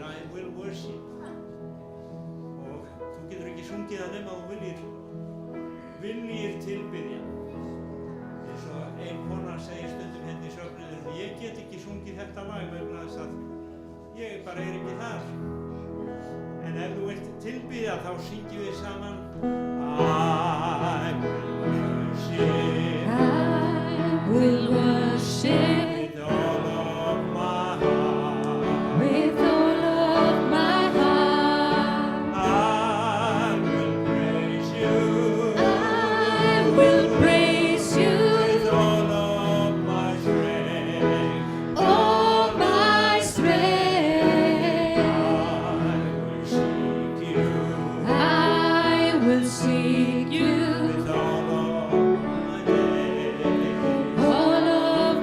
I will worship. Og þú getur ekki sungið það nema þú viljir tilbiðja. Eins og ein kona segir stundum hérna í söfnuðinni, ég get ekki sungið þetta lag vegna þess að ég bara ekki þar. En ef þú vilt tilbiðja þá syngjum við saman I will worship. With all of my heart. With all of my heart. I will praise you. I will praise you. With all of my strength. All my strength. I will seek you. With all of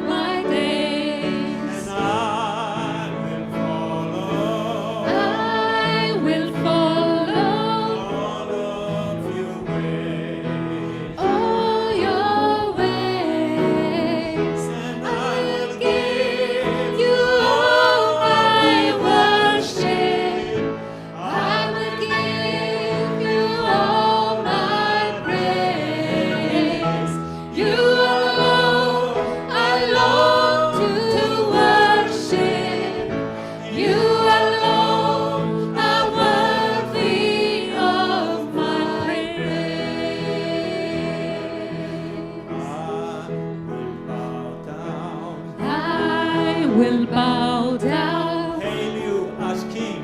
my days. And I will follow. I will follow. All of your ways. All your ways. And I will give you all my worship. I will give you all my praise. You alone I long to worship. You alone are worthy of my praise. I will bow down. Hail you as King.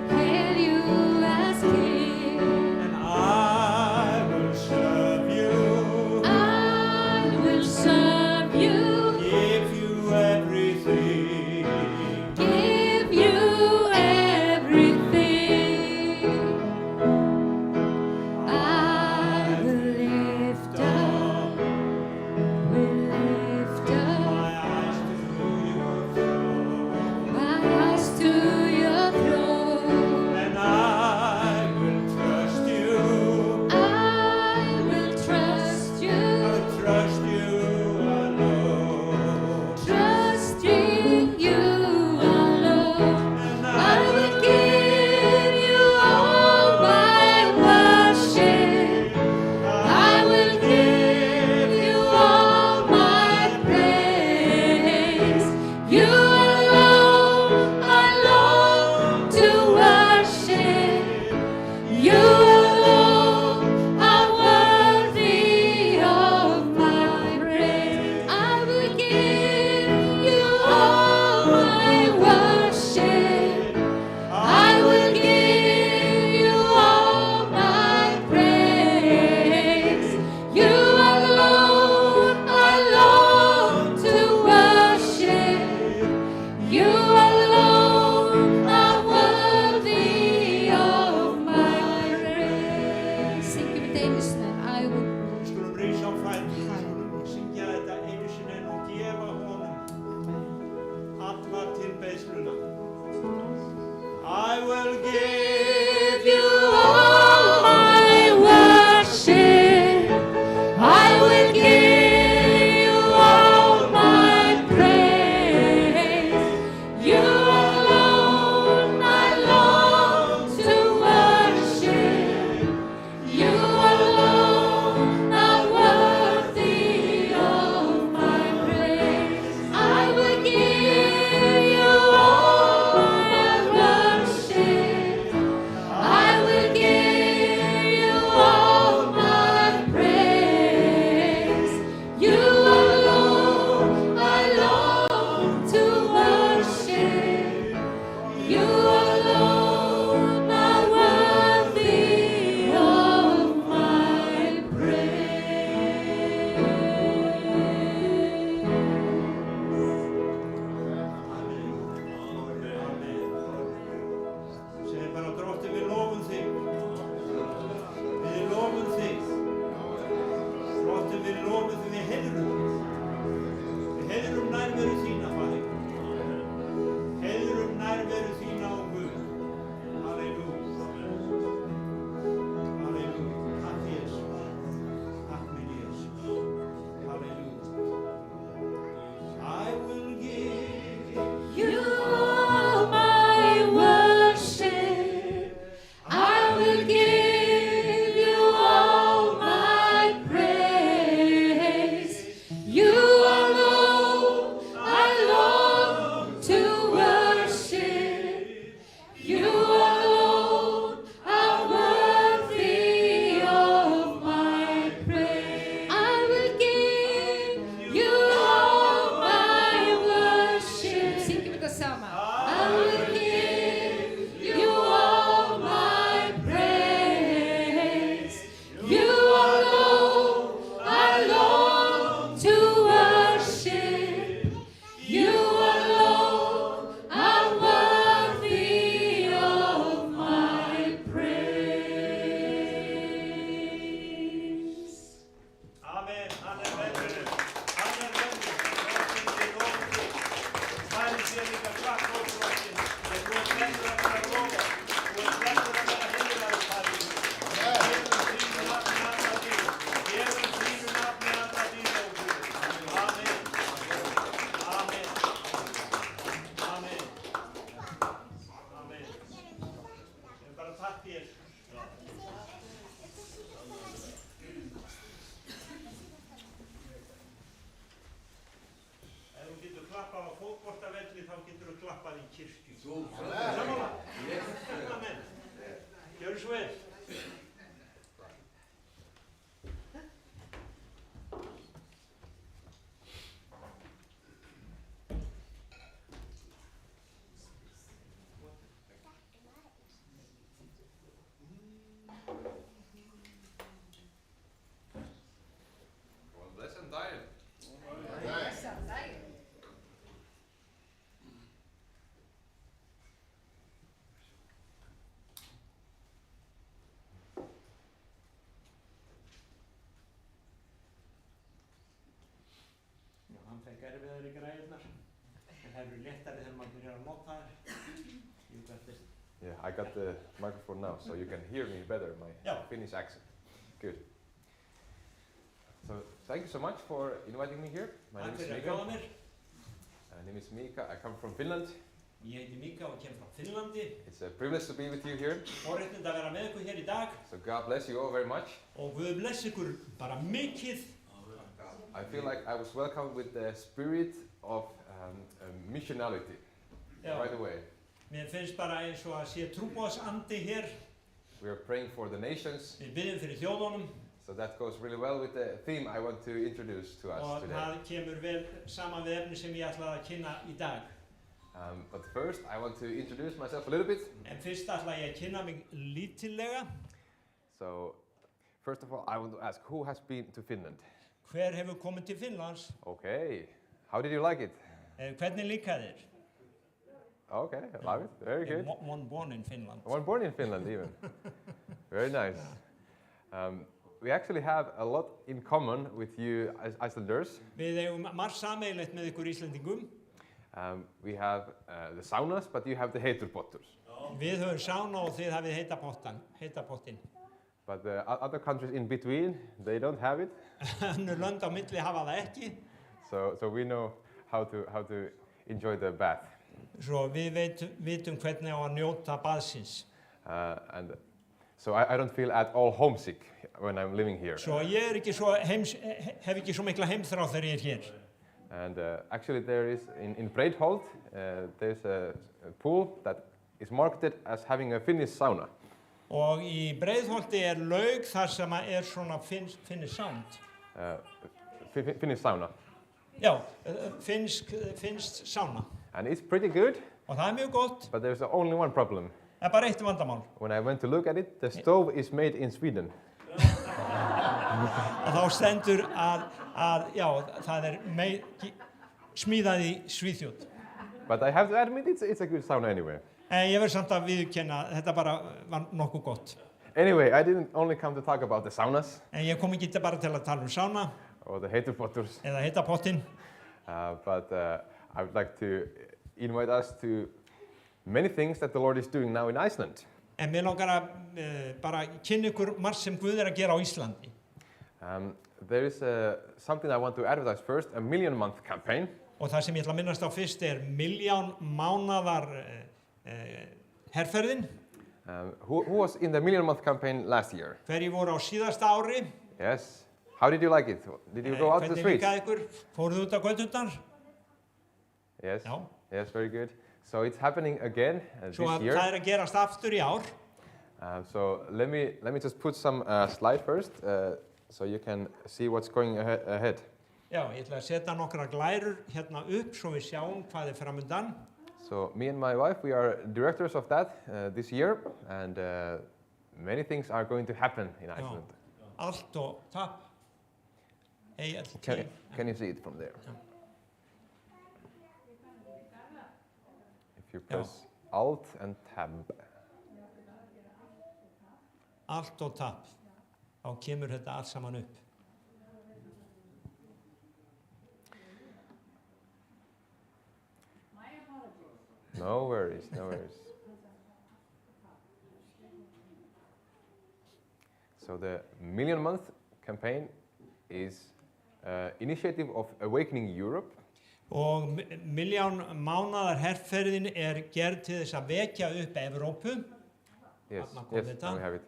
Hail you as King. And I will serve you. I will serve you. Give you everything. Give you everything. I will lift up. Will lift up. My eyes to your throne. My eyes to your throne. And I will trust you. I will trust you. I will trust you alone. Trust in you alone. And I will give you all my worship. I will give you all my praise. You alone I long to worship. You alone are worthy of my praise. I will give you all my worship. I will give you all my praise. You alone I long to worship. You alone are worthy of my praise. Syngjum við einu sinni. I will. Við skulum rísa á fætur. Við skulum syngja þetta einu sinni og gefa honum alla tilbeiðsluna. I will give you all my worship. I will give you all my praise. You alone I long to worship. You alone are worthy of my praise. I will give you all my worship. fekk erfiðari græðurnar. En það eru léttari þegar maður byrjar að nota þær. You got this. Yeah, I got the microphone now, so you can hear me better, my Finnish accent. Good. So, thank you so much for inviting me here. My name is Mika. My name is Mika. I come from Finland. Ég heiti Mika og kem frá Finnlandi. It's a privilege to be with you here. Forréttindi að vera með ykkur hér í dag. So God bless you all very much. Og Guð bless ykkur bara mikið. I feel like I was welcomed with the spirit of missionality right away. Mér finnst bara eins og að sé trúboðsandi hér. We are praying for the nations. Við biðjum fyrir þjóðunum. So that goes really well with the theme I want to introduce to us today. Og það kemur vel saman við efni sem ég ætlaði að kynna í dag. But first, I want to introduce myself a little bit. En fyrst ætla ég að kynna mig lítillega. So, first of all, I want to ask, who has been to Finland? Hver hefur komið til Finnlands? Okay. How did you like it? Hvernig líkaði þér? Okay, I love it. Very good. One born in Finland. One born in Finland, even. Very nice. We actually have a lot in common with you Icelanders. Við eigum margt sameiginlegt með ykkur Íslendingum. We have the saunas, but you have the heiturpottur. Við höfum sána og þið hafið heita pottin. But the other countries in between, they don't have it. Önnur lönd á milli hafa það ekki. So we know how to enjoy the bath. Svo við vitum hvernig á að njóta baðsins. And so I don't feel at all homesick when I'm living here. Svo ég ekki svo hef ekki svo mikla heimþrá þegar ég hér. And actually there is, in Breitholt, there's a pool that is marketed as having a Finnish sauna. Og í Breiðholti laug þar sem svona Finnish sound. Finnish sauna. Já, finnst sauna. And it's pretty good. Og það mjög gott. But there's only one problem. Það bara eitt vandamál. When I went to look at it, the stove is made in Sweden. Og þá stendur að það smíðað í Svíþjóð. But I have to admit it's a good sauna anyway. En ég verð samt að viðurkenna þetta bara var nokkuð gott. Anyway, I didn't only come to talk about the saunas. En ég kom ekki bara til að tala sauna. Or the heiturpotturs. Eða heita pottin. But I would like to invite us to many things that the Lord is doing now in Iceland. En mér langar að bara kynna ykkur margt sem Guð að gera á Íslandi. There is something I want to advertise first, a Million Month campaign. Og það sem ég ætla að minnast á fyrst Milljón mánaðar herferðin. Who was in the Million Month campaign last year? Hverjir voru á síðasta ári? Yes. How did you like it? Did you go out to the streets? Hvernig líkaði ykkur? Fóruð út á göturnar? Yes. Já. Yes, very good. So it's happening again this year. Svo það að gerast aftur í ár. So let me just put some slide first, so you can see what's going ahead. Já, ég ætla að setja nokkra glærur hérna upp svo við sjáum hvað framundan. So me and my wife, we are directors of that this year, and many things are going to happen in Iceland. Allt og tap. Can you see it from there? Já. If you press Alt and Tab. Allt og tap. Þá kemur þetta allt saman upp. No worries, no worries. So the Million Month campaign is an initiative of Awakening Europe. Og Milljón mánaðar herferðin gerð til þess að vekja upp Evrópu. Yes, now we have it.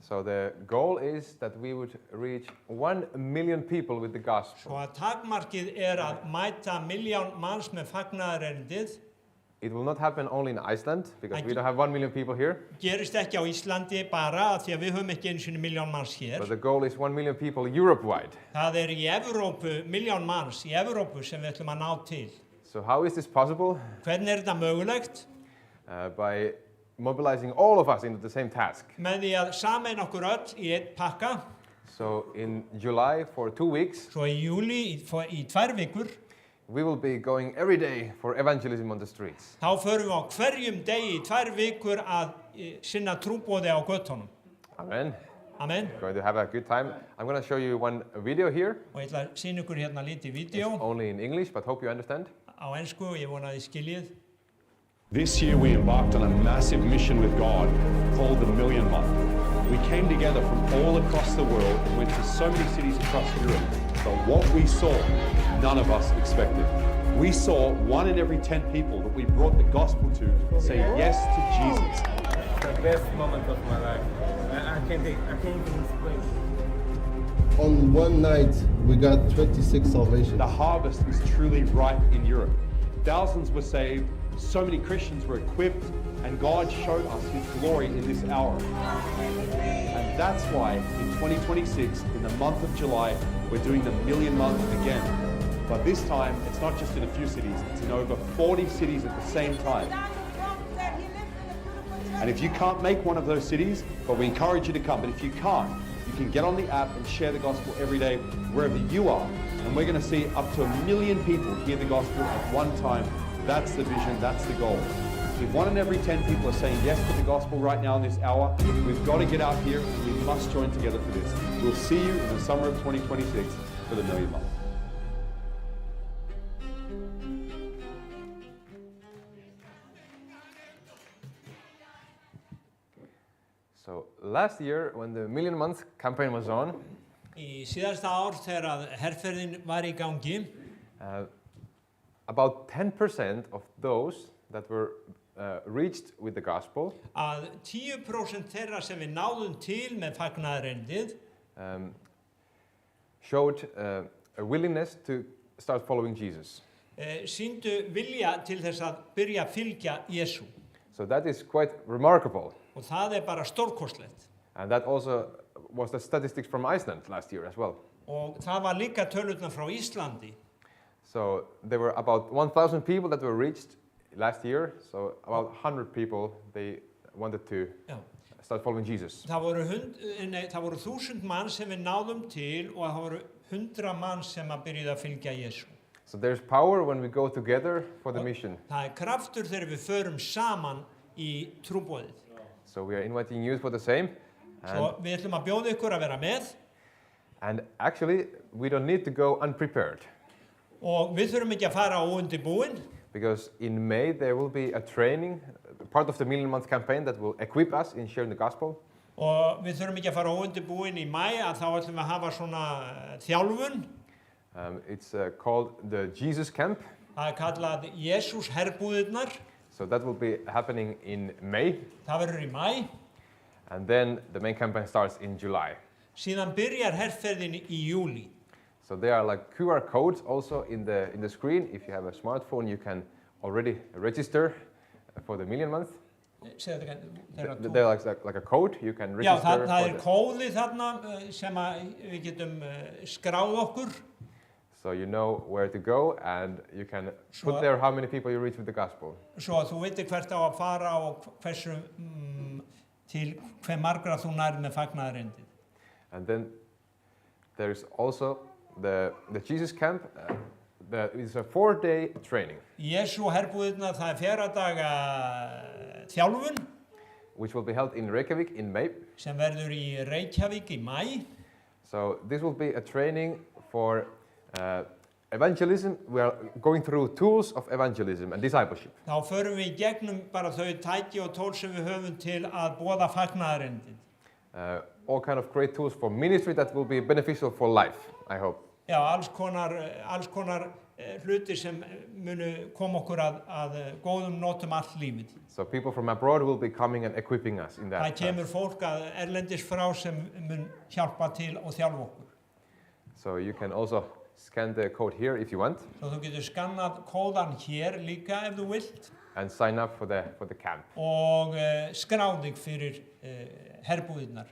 So the goal is that we would reach 1 million people with the gospel. Svo að takmarkið að mæta milljón manns með fagnaðarerindið. It will not happen only in Iceland, because we don't have 1 million people here. Gerist ekki á Íslandi bara því að við höfum ekki einu sinni milljón manns hér. But the goal is 1 million people Europe-wide. Það í Evrópu, milljón manns í Evrópu sem við ætlum að ná til. So how is this possible? Hvernig þetta mögulegt? By mobilizing all of us into the same task. Með því að sameina okkur öll í einn pakka. So in July for 2 weeks. Svo í júli í 2 vikur. We will be going every day for evangelism on the streets. Þá förum við á hverjum degi í 2 vikur að sinna trúboði á götunum. Amen. Amen. Going to have a good time. I'm going to show you one video here. Og ég ætla að sýna ykkur hérna lítið vídeo It's only in English, but hope you understand. á ensku og ég vona að þið skiljið. This year we embarked on a massive mission with God called the Million Month. We came together from all across the world and went to so many cities across Europe. But what we saw, none of us expected. We saw 1 in every 10 people that we brought the gospel to say yes to Jesus. The best moment of my life. I can't even explain. On one night, we got 26 salvations. The harvest is truly ripe in Europe. Thousands were saved, so many Christians were equipped, and God showed us His glory in this hour. And that's why in 2026, in the month of July, we're doing the Million Month again. But this time, it's not just in a few cities, it's in over 40 cities at the same time. And if you can't make one of those cities, but we encourage you to come, but if you can't, you can get on the app and share the gospel every day, wherever you are. And we're going to see up to 1 million people hear the gospel at one time. That's the vision, that's the goal. If 1 in every 10 people are saying yes to the gospel right now in this hour, we've got to get out here and we must join together for this. We'll see you in the summer of 2026 for the Million Month. So last year, when the Million Month campaign was on, Í síðasta ár þegar að herferðin var í gangi, about 10% of those that were reached with the gospel að 10% þeirra sem við náðum til með fagnaðarerindið showed a willingness to start following Jesus. sýndu vilja til þess að byrja að fylgja Jesú. So that is quite remarkable. Og það bara stórkostlegt. And that also was the statistics from Iceland last year as well. Og það var líka tölurnar frá Íslandi. So there were about 1,000 people that were reached last year. So about 100 people, they wanted to Já. start following Jesus. Það voru 1000 mann sem við náðum til og það voru 100 mann sem að byrjuðu að fylgja Jesú. So there's power when we go together for the mission. Það kraftur þegar við förum saman í trúboðið. So we are inviting you for the same. Svo við ætlum að bjóða ykkur að vera með. And actually, we don't need to go unprepared. Og við þurfum ekki að fara óundirbúin. Because in May there will be a training, part of the Million Month campaign that will equip us in sharing the gospel. Og við þurfum ekki að fara óundirbúin í maí að þá ætlum við að hafa svona þjálfun. It's called the Jesus Camp. Það kallað Jesús herbúðirnar. So that will be happening in May. Það verður í maí. And then the main campaign starts in July. Síðan byrjar herferðin í júlí. So there are like QR codes also in the screen. If you have a smartphone, you can already register for the Million Month. They're like a code you can register. Já, það kóði þarna sem við getum skráð okkur. So you know where to go and you can put there how many people you reach with the gospel. Svo að þú veitir hvert á að fara og hversu til hve margra þú nær með fagnaðarerindið. And then there's also the Jesus Camp. It's a 4-day training. Jesú herbúðirnar, það 4 daga þjálfun. Which will be held in Reykjavik in May. Sem verður í Reykjavík í maí. So this will be a training for evangelism. We are going through tools of evangelism and discipleship. Þá förum við í gegnum bara þau tæki og tól sem við höfum til að boða fagnaðarerindið. All kind of great tools for ministry that will be beneficial for life, I hope. Já, alls konar hluti sem munu koma okkur að góðum notum allt lífið. So people from abroad will be coming and equipping us in that. Það kemur fólk að erlendis frá sem mun hjálpa til og þjálfa okkur. So you can also scan the code here if you want. Svo þú getur skannað kóðan hér líka ef þú vilt. And sign up for the camp. Og skráð þig fyrir herbúðirnar.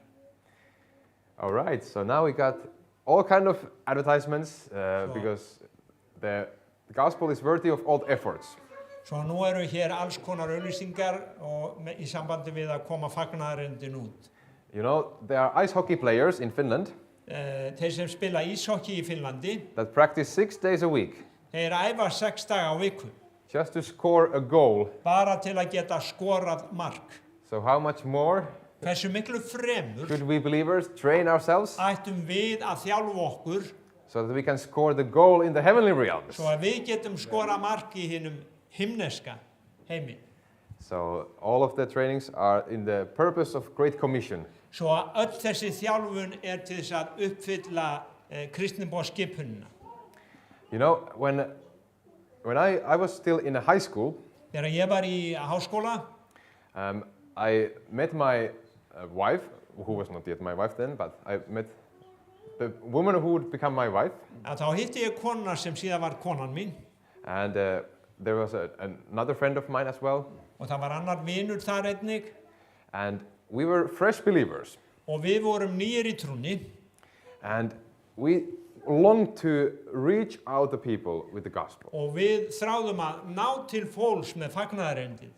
All right, so now we got all kind of advertisements because the gospel is worthy of all efforts. Svo nú eru hér alls konar auglýsingar og í sambandi við að koma fagnaðarerindin út. You know, there are ice hockey players in Finland. Þeir sem spila íshockey í Finnlandi. That practice 6 days a week. Þeir æfa 6 daga á viku. Just to score a goal. Bara til að geta skorað mark. So how much more Hversu miklu fremur should we believers train ourselves ættum við að þjálfa okkur so that we can score the goal in the heavenly realms? svo að við getum skora mark í hinum himneska heimi. So all of the trainings are in the purpose of Great Commission. Svo að öll þessi þjálfun til þess að uppfylla kristniboðskipunina. You know, when I was still in a high school, Þegar ég var í háskóla, I met my wife, who was not yet my wife then, but I met the woman who would become my wife. að þá hitti ég konuna sem síðan var konan mín And there was another friend of mine as well. og það var annar vinur þar einnig And we were fresh believers. og við vorum nýir í trúnni And we longed to reach out the people with the gospel. og við þráðum að ná til fólks með fagnaðarerindið.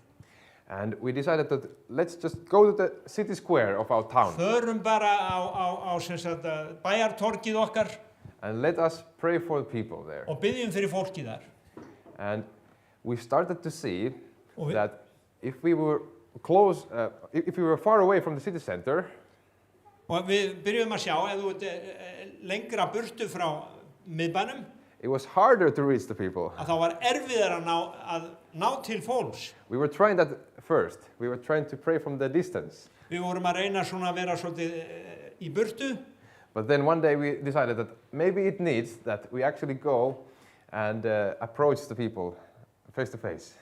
And we decided that let's just go to the city square of our town Förum bara á sem sagt, bæjartorgið okkar and let us pray for the people there. og byggjum fyrir fólkið þar. And we started to see Og við, that if we were close, if we were far away from the city center, og við byrjum að sjá ef þú ert lengra burtu frá miðbænum it was harder to reach the people. að þá var erfiðar að ná til fólks. We were trying that first. We were trying to pray from the distance. Við vorum að reyna svona að vera svolítið í burtu But then one day we decided that maybe it needs that we actually go and approach the people face to face.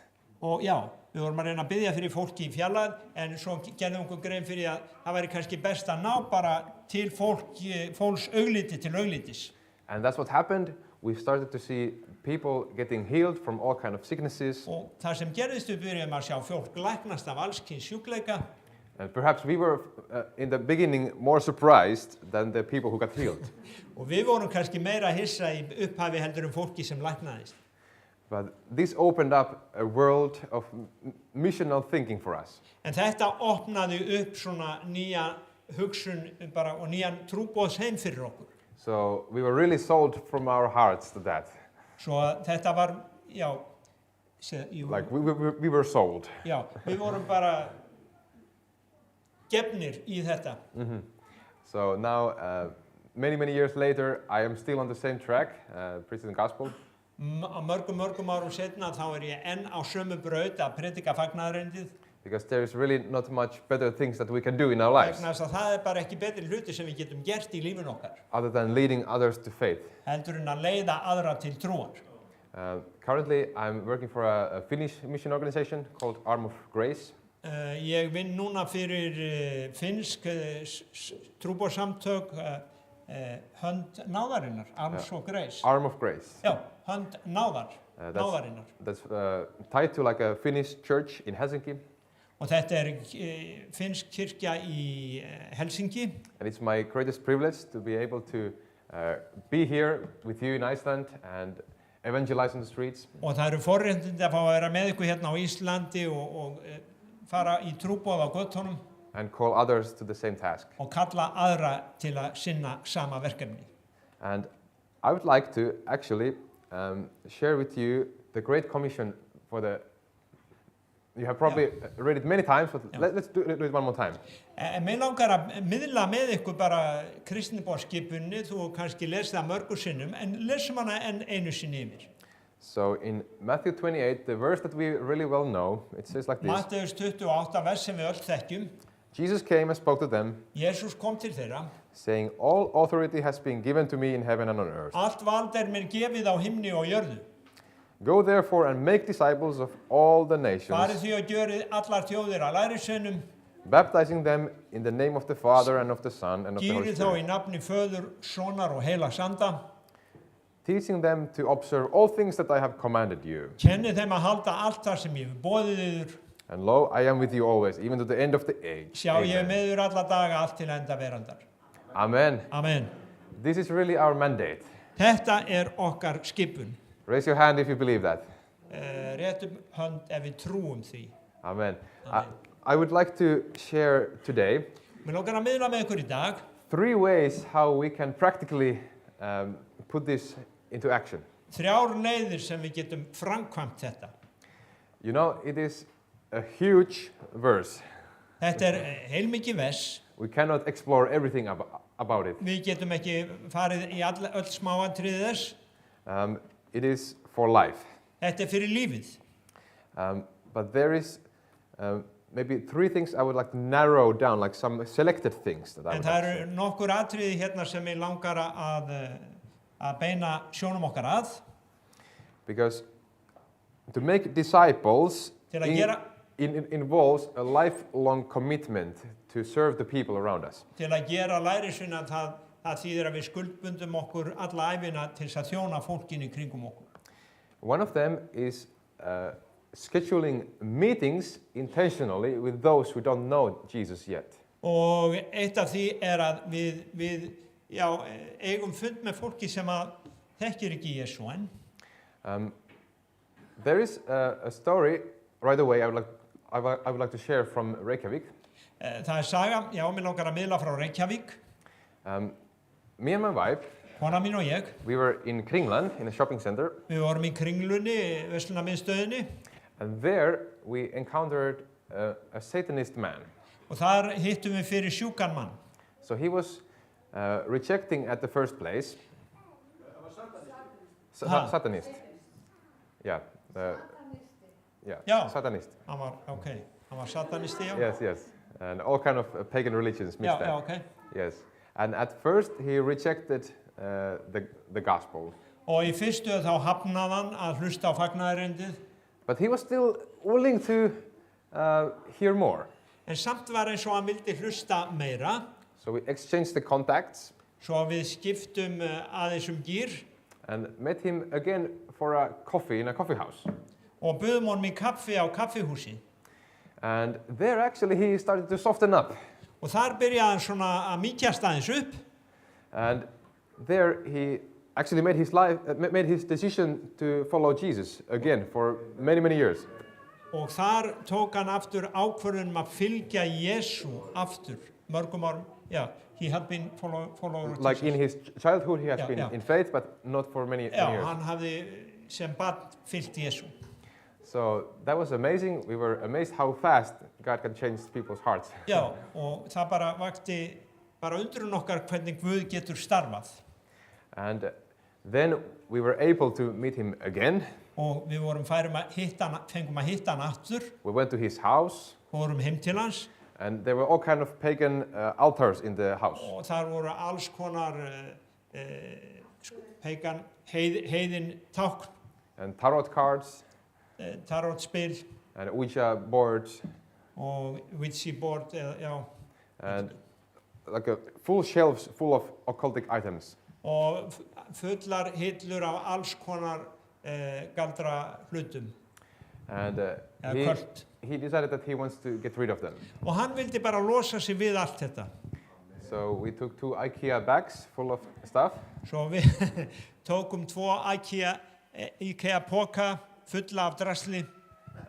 og já, við vorum að reyna að biðja fyrir fólki í fjarlægð en svo gerðum okkur grein fyrir að það væri kannski best að ná bara til fólks augliti til auglitis. And that's what happened. We started to see people getting healed from all kind of sicknesses. Og það sem gerðist við byrjum að sjá fólk læknast af alls kyns sjúkleika And perhaps we were in the beginning more surprised than the people who got healed. og við vorum kannski meira hissa í upphafi heldur fólki sem læknaðist. But this opened up a world of missional thinking for us. En þetta opnaði upp svona nýja hugsun bara og nýjan trúboðsheim fyrir okkur. So we were really sold from our hearts to that. Svo að þetta var, já, Like we were sold. já, við vorum bara gefnir í þetta. So now, many years later, I am still on the same track, preaching the gospel. Á mörgum árum setna þá ég enn á sömu braut að predika fagnaðarerindið. Because there is really not much better things that we can do in our lives Vegna þess að það bara ekki betri hluti sem við getum gert í lífinu okkar. other than leading others to faith. Heldur en að leiða aðra til trúar. Currently, I'm working for a Finnish mission organization called Arm of Grace. Ég vinn núna fyrir finnsk trúboðssamtök hönd náðarinnar, Arms of Grace. Arm of Grace. Já, hönd náðarinnar. That's tied to like a Finnish church in Helsinki. Og þetta finnsk kirkja í Helsinki. And it's my greatest privilege to be able to be here with you in Iceland and evangelize on the streets. Og það forréttindi að fá að vera með ykkur hérna á Íslandi og fara í trúboð á götunum. And call others to the same task. Og kalla aðra til að sinna sama verkefni. And I would like to actually share with you the Great Commission for the. You have probably read it many times, but let's do it one more time. Mér langar að miðla með ykkur bara kristniboðskipunni, þú kannski lesið það mörgur sinnum, en lesum hana enn einu sinni yfir. So in Matthew 28, the verse that we really well know, it says like this. Matteus 28, vers sem við öll þekkjum. Jesus came and spoke to them, Jesús kom til þeirra. saying, all authority has been given to me in heaven and on earth. Allt vald mér gefið á himni og jörðu. Go therefore and make disciples of all the Farið nations, því og gjörið allar þjóðir að lærisveinum, baptizing them in the name of the Father and of the Son and of the Holy gýrið þá í Spirit, nafni Föður, Sonar og Heilags Anda, teaching them to observe all things that I have commanded you. kennið þeim að halda allt það sem ég hef boðið yður. And lo, I am with you always, even to the end of the age. Sjá, ég hef Amen. með yður alla daga allt til enda veraldar. Amen. Amen. This is really our mandate. Þetta okkar skipun. Raise your hand if you believe that. Réttum hönd ef við trúum því. Amen. Amen. I would like to share today Mér langar að miðla með ykkur í dag 3 ways how we can practically put this into action. 3 leiðir sem við getum framkvæmt þetta. You know, it is a huge verse. Þetta heilmikið vers. We cannot explore everything about it. Við getum ekki farið í öll smáatriði þess. It is for life. Þetta fyrir lífið. But there is maybe 3 things I would like to narrow down, like some selected things that I would like to En það nokkur atriði hérna sem ég langar að beina sjónum okkar að. Because to make disciples involves a lifelong commitment to serve the people around us. Til að gera lærisveina það þýðir að við skuldbundum okkur alla ævina til þess að þjóna fólkinu í kringum okkur. One of them is scheduling meetings intentionally with those who don't know Jesus yet. Og eitt af því að við eigum fund með fólki sem að þekkir ekki Jesú enn. There is a story right away I would like to share from Reykjavik. Það saga, mér langar að miðla frá Reykjavík. Me and my wife, kona mín og ég, we were in Kringland in a shopping center. Við vorum í Kringlunni, verslunarmiðstöðinni. And there we encountered a Satanist man. Og þar hittum við fyrir sjúkan mann. So he was rejecting at the first place. Satanist. Yeah. Satanist. Hann var satanisti, já. Yes. And all kind of pagan religions mixed there. Okay. Yes. And at first he rejected the gospel. Og í fyrstu þá hafnaði hann að hlusta á fagnaðarerindið. But he was still willing to hear more. En samt var eins og hann vildi hlusta meira. So we exchanged the contacts. Svo við skiptum aðeins gír. And met him again for a coffee in a coffee house. Og buðum honum í kaffi á kaffihúsi. And there actually he started to soften up. Og þar byrjaði hann svona að mýkjast aðeins upp. And there he actually made his decision to follow Jesus again for many years. Og þar tók hann aftur ákvörðun að fylgja Jesú aftur mörgum árum. Yeah, he had been following like Jesus. in his childhood he has been in faith, but not for many years. Hann hafði sem barn fylgt Jesú. So that was amazing. We were amazed how fast God can change people's hearts. Já, og það bara vakti undrun okkar hvernig Guð getur starfað. And then we were able to meet him again. Og við vorum fengum að hitta hann aftur. We went to his house. Vorum heim til hans. And there were all kind of pagan altars in the house. Og þar voru alls konar pagan heiðin tákn. And tarot cards. Tarot spil. And Ouija boards. Og Ouija board, já. And like a full shelves full of occultic items. Og fullar hillur af alls konar galdra hlutum. And he decided that he wants to get rid of them. Og hann vildi bara losa sig við allt þetta. So we took 2 IKEA bags full of stuff. Svo við tókum 2 IKEA póka fulla af drasli.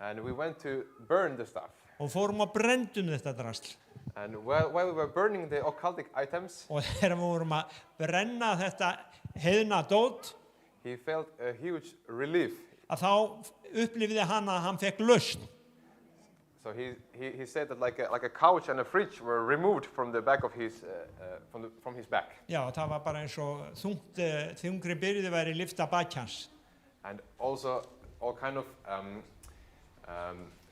And we went to burn the stuff. Og fórum að brendum þetta drasl. And while we were burning the occultic items, og þegar við vorum að brenna þetta heiðna dót, he felt a huge relief. Að þá upplifði hann að hann fekk lausn. So he said that like a couch and a fridge were removed from the back of his from his back. Já, það var bara eins og þungri byrði væri lyfta bak hans. And also all kind of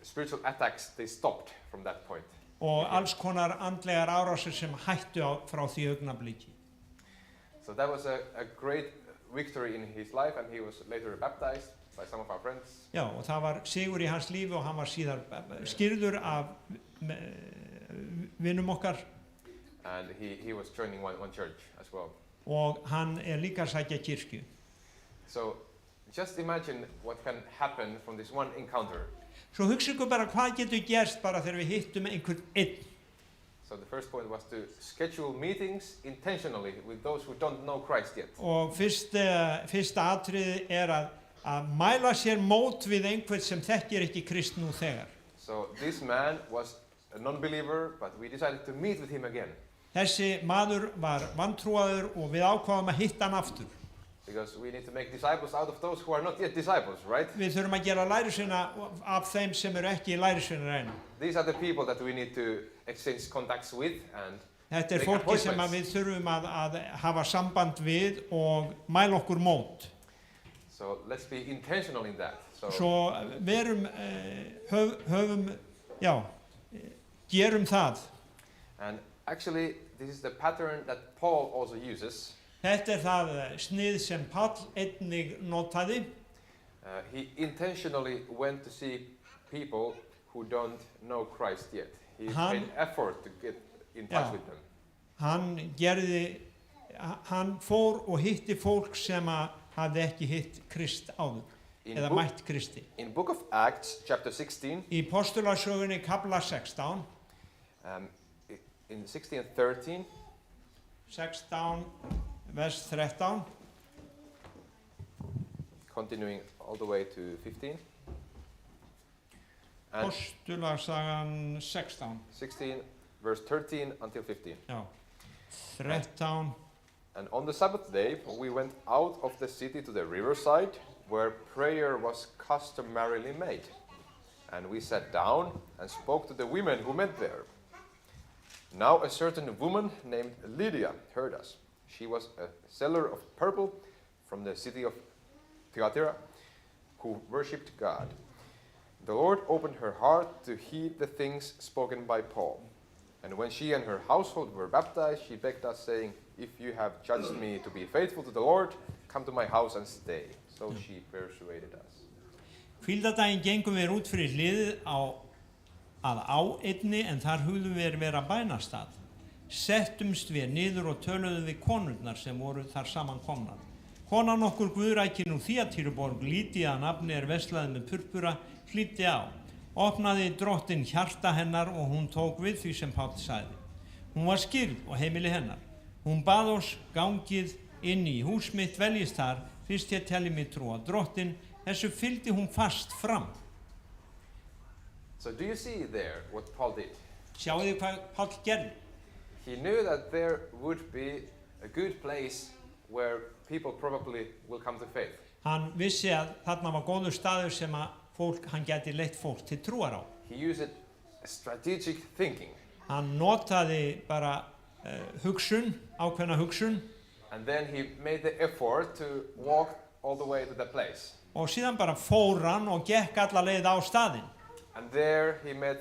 spiritual attacks, they stopped from that point. Og alls konar andlegar árásir sem hættu frá því augnabliki. So that was a great victory in his life, and he was later baptized by some of our friends. Já, og það var sigur í hans lífi og hann var síðar skírður af vinum okkar. And he was joining one church as well. Og hann líka að sækja kirkju. So just imagine what can happen from this one encounter. Svo hugsa ykkur bara hvað getur gerst bara þegar við hittum einhvern einn. So the first point was to schedule meetings intentionally with those who don't know Christ yet. Og fyrsta atriði að mæla sér mót við einhvern sem þekkir ekki Krist nú þegar. So this man was a non-believer, but we decided to meet with him again. Þessi maður var vantrúaður og við ákváðum að hitta hann aftur. Because we need to make disciples out of those who are not yet disciples, right? Við þurfum að gera lærisveina af þeim sem ekki lærisveinar enn. These are the people that we need to exchange contacts with and Þetta make fólki sem appointments. við þurfum að hafa samband við og mæla okkur mót. So let's be intentional in that. Svo verum, gerum það. And actually, this is the pattern that Paul also uses. Þetta það snið sem Páll einnig notaði. He intentionally went to see people who don't know Christ yet. He made effort to get in touch with them. Hann fór og hitti fólk sem hafði ekki hitt Krist áður, eða mætt Kristi. In book of Acts, chapter 16, Í Postulasögunni kapla 16, in 16 and 13, 16, vers 13, continuing all the way to 15. And Postulasagan 16. 16, verse 13 until 15. Já, 13. And on the Sabbath day, we went out of the city to the riverside, where prayer was customarily made. And we sat down and spoke to the women who met there. Now a certain woman named Lydia heard us. She was a seller of purple from the city of Thyatira, who worshipped God. The Lord opened her heart to heed the things spoken by Paul. And when she and her household were baptized, she begged us, saying, "If you have judged me to be faithful to the Lord, come to my house and stay." So she persuaded us. Hvíldardaginn gengum við út fyrir hliðið á einni, en þar hugðum við vera bænastað. Settumst við niður og töluðum við konurnar sem voru þar samankomnar. Konan okkur Guðrækin úr Þýatíruborg, Lydía að nafni verslaði með purpura, hlýddi á. Opnaði drottinn hjarta hennar og hún tók við því sem Páll sagði. Hún var skírð og heimili hennar. Hún bað oss gangið inn í hús mitt, veljist þar, fyrst ég telli mig trúa drottinn. Þessu fylgdi hún fast fram. So do you see there what Paul did? Sjáu þið hvað Páll gerði? He knew that there would be a good place where people probably will come to faith. Hann vissi að þarna var góður staður sem að hann gæti leitt fólk til trúar á. He used strategic thinking. Hann notaði bara ákveðna hugsun. And then he made the effort to walk all the way to the place. Og síðan bara fór hann og gekk alla leið á staðinn. And there he met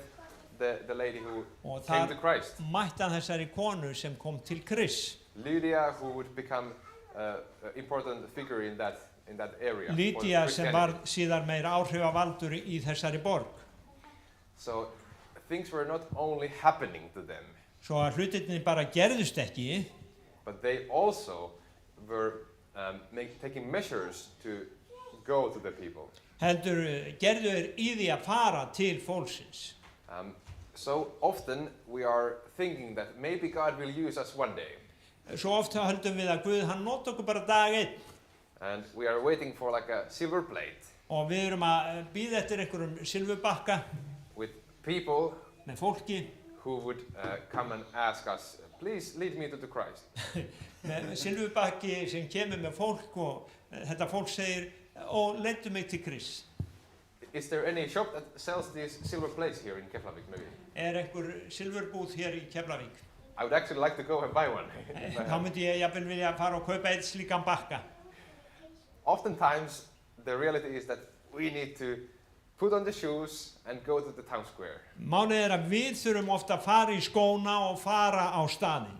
the lady who came to Christ. Og þar mætti hann þessari konu sem kom til Krists. Lydia, who would become an important figure in that area. Lydía sem var síðar meira áhrifavaldur í þessari borg. So things were not only happening to them. Svo að hlutirnir bara gerðust ekki. But they also were taking measures to go to the people. Heldur gerðu í því að fara til fólksins. So often we are thinking that maybe God will use us one day. Svo ofta höldum við að Guð hann nota okkur bara dag einn. And we are waiting for like a silver plate. Og við erum að bíða eftir einhverjum silfurbakka. With people. Með fólki. Who would come and ask us, "Please lead me to the Christ." Með silfurbakki sem kemur með fólk og þetta fólk segir, "Ó, leiddu mig til Krists." Is there any shop that sells these silver plates here in Keflavík maybe? Einhver silfurbúð hér í Keflavík? I would actually like to go and buy one. Þá myndi ég jafnvel vilja fara og kaupa einn slíkan bakka. Oftentimes the reality is that we need to put on the shoes and go to the town square. Málið að við þurfum ofta að fara í skóna og fara á staðinn.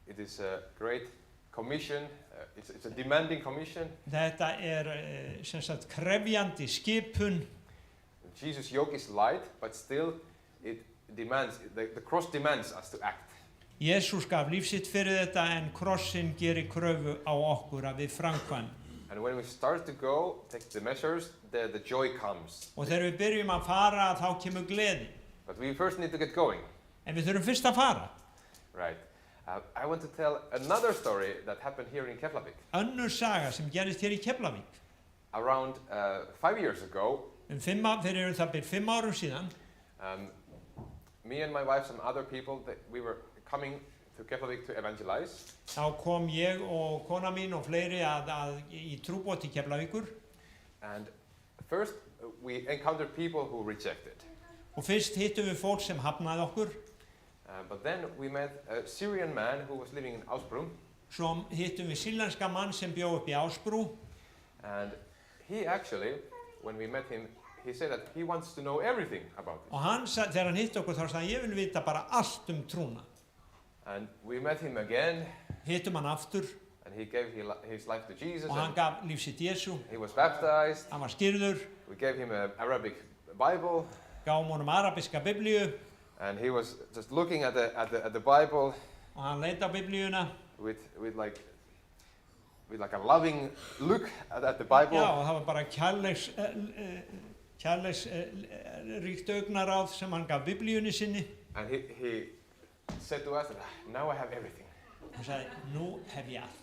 It is a great commission. It's a demanding commission. Þetta sem sagt krefjandi skipun. Jesus' yoke is light, but still it demands, the cross demands us to act. Jesús gaf líf sitt fyrir þetta, en krossinn gerir kröfu á okkur að við framkvæmum. And when we start to go, take the measures, the joy comes. Og þegar við byrjum að fara, þá kemur gleði. But we first need to get going. En við þurfum fyrst að fara. Right. I want to tell another story that happened here in Keflavík. Önnur saga sem gerist hér í Keflavík. Around 5 years ago. Fyrir það byrjum 5 árum síðan. Me and my wife, some other people, we were coming to Keflavik to evangelize. Þá kom ég og kona mín og fleiri í trúboð til Keflavíkur. And first we encountered people who rejected. Og fyrst hittum við fólk sem hafnaði okkur. But then we met a Syrian man who was living in Ásbrú. Svo hittum við sýrlenska mann sem bjó upp í Ásbrú. And he actually, when we met him, he said that he wants to know everything about it. Og hann, þegar hann hitti okkur þá sagði hann, ég vil vita bara allt trúna. And we met him again. Hittum hann aftur. And he gave his life to Jesus. Og hann gaf líf sitt Jesú. He was baptized. Hann var skírður. We gave him an Arabic Bible. Gáum honum arabiska Biblíu. And he was just looking at the Bible. Og hann leit á Biblíuna. With like a loving look at the Bible. Já, og það var bara kærleiksríkt augnaráð sem hann gaf Biblíunni sinni. And he said to us, now I have everything. Hann sagði, nú hef ég allt.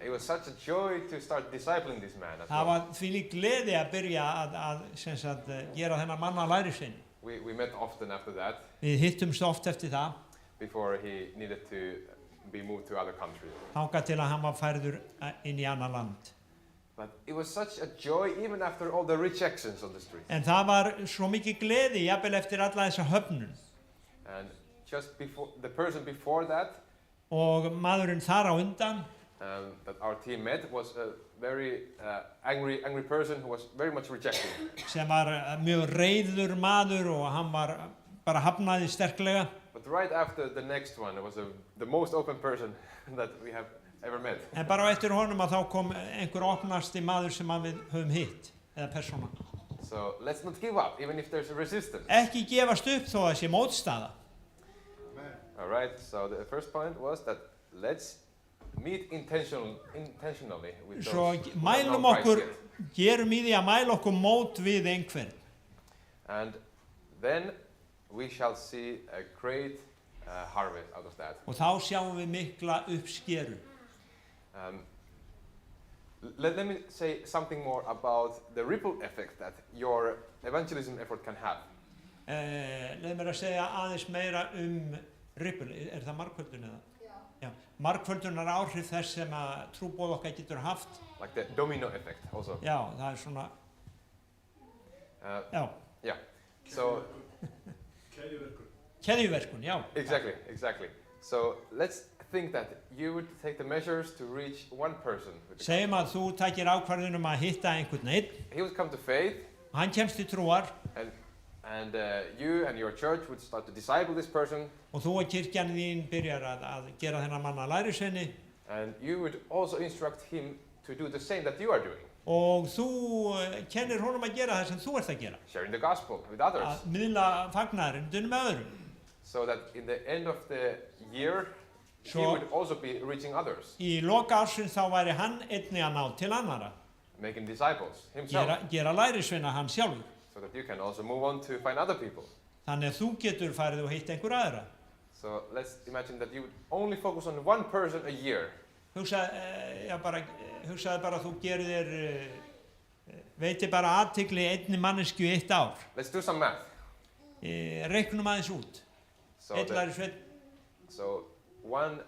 It was such a joy to start discipling this man. Það var þvílík gleði að byrja að gera þennan mann að lærisvein. We met often after that. Við hittumst oft eftir það. Before he needed to be moved to other countries. Þangað til að hann var færður inn í annað land. But it was such a joy even after all the rejections on the street. En það var svo mikið gleði jafnvel eftir alla þessa höfnun. And just before the person before that. Og maðurinn þar á undan. That our team met was a very angry person who was very much rejected. Sem var mjög reiður maður og hann var bara hafnaði sterklega. But right after the next one, it was the most open person that we have ever met. En bara eftir honum að þá kom einhver opnasti maður sem við höfum hitt, eða persóna. So let's not give up, even if there's a resistance. Ekki gefast upp þó að sé mótstaða. All right. So the first point was that let's meet intentionally with Svo those who mælum don't know okkur, Christ yet. gerum í því að mæla okkur mót við einhvern. And then we shall see a great harvest out of that. Og þá sjáum við mikla uppskeru. Let me say something more about the ripple effect that your evangelism effort can have. Leð mér að segja aðeins meira ripple, það margföldun eða? Já. Margföldunar áhrif þess sem að trúboð okkar getur haft. Like the domino effect also. Já, það svona. Já. Yeah. So. Keðjuverkun, já. Exactly. So let's think that you would take the measures to reach one person. Segjum að þú takir ákvarðun að hitta einhvern einn. He would come to faith. Hann kemst til trúar. And you and your church would start to disciple this person. Og þú og kirkjan þín byrjar að gera þennan mann að lærisveini. And you would also instruct him to do the same that you are doing. Og þú kennir honum að gera það sem þú ert að gera. Sharing the gospel with others. Að miðla fagnaðarindunum með öðrum. So that in the end of the year, he would also be reaching others. Í loka ársins þá væri hann einnig að ná til annara. Making disciples himself. Gera lærisveina hann sjálfur. So that you can also move on to find other people. Þannig að þú getur farið og hitt einhver aðra. So let's imagine that you would only focus on one person a year. Hugsaðu bara að þú gerir þér, veitir bara athygli einni manneskju eitt ár. Let's do some math. Reiknum aðeins út. Einn lærisveinn. So one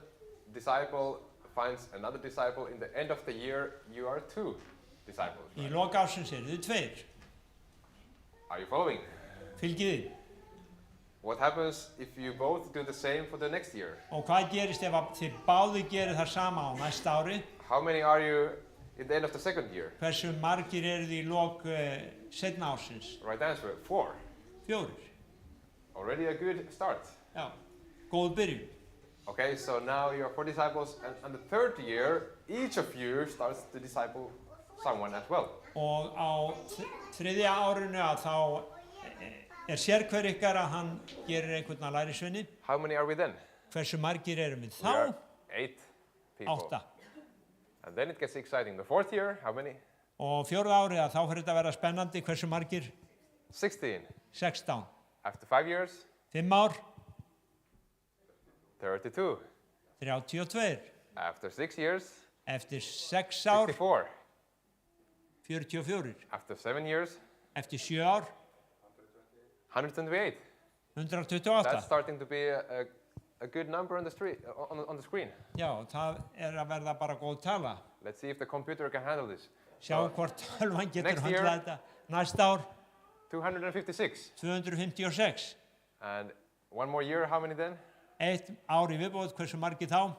disciple finds another disciple. In the end of the year, you are two disciples. Í loka ársins eru þið tveir. Are you following? Fylgið þið. What happens if you both do the same for the next year? Og hvað gerist ef þið báðir gerir það sama á næsta ári? How many are you in the end of the second year? Hversu margir eru þið í lok seinna ársins? Right answer, 4. 4. Already a good start. Já, góð byrjun. Okay, so now you are 4 disciples, and the third year, each of you starts to disciple someone as well. Og á þriðja árinu að þá sérhver ykkar að hann gerir einhvern að lærisveini. How many are we then? Hversu margir erum við þá? We are 8 people. 8. And then it gets exciting. The fourth year, how many? Og fjórða árið að þá fyrir þetta að vera spennandi. Hversu margir? 16. 16. After 5 years? 5 ár? 32. 32. After 6 years? Eftir 6 ár? 64. 44. After 7 years? Eftir 7 ár? 128. 128. That's starting to be a a good number on the street on the screen. Já, það að verða bara góð tala. Let's see if the computer can handle this. Sjáum hvort tölvan getur Next year. höndlað þetta. Næsta ár 256. 256. And one more year, how many then? Eitt ár í viðbót, hversu margir þá?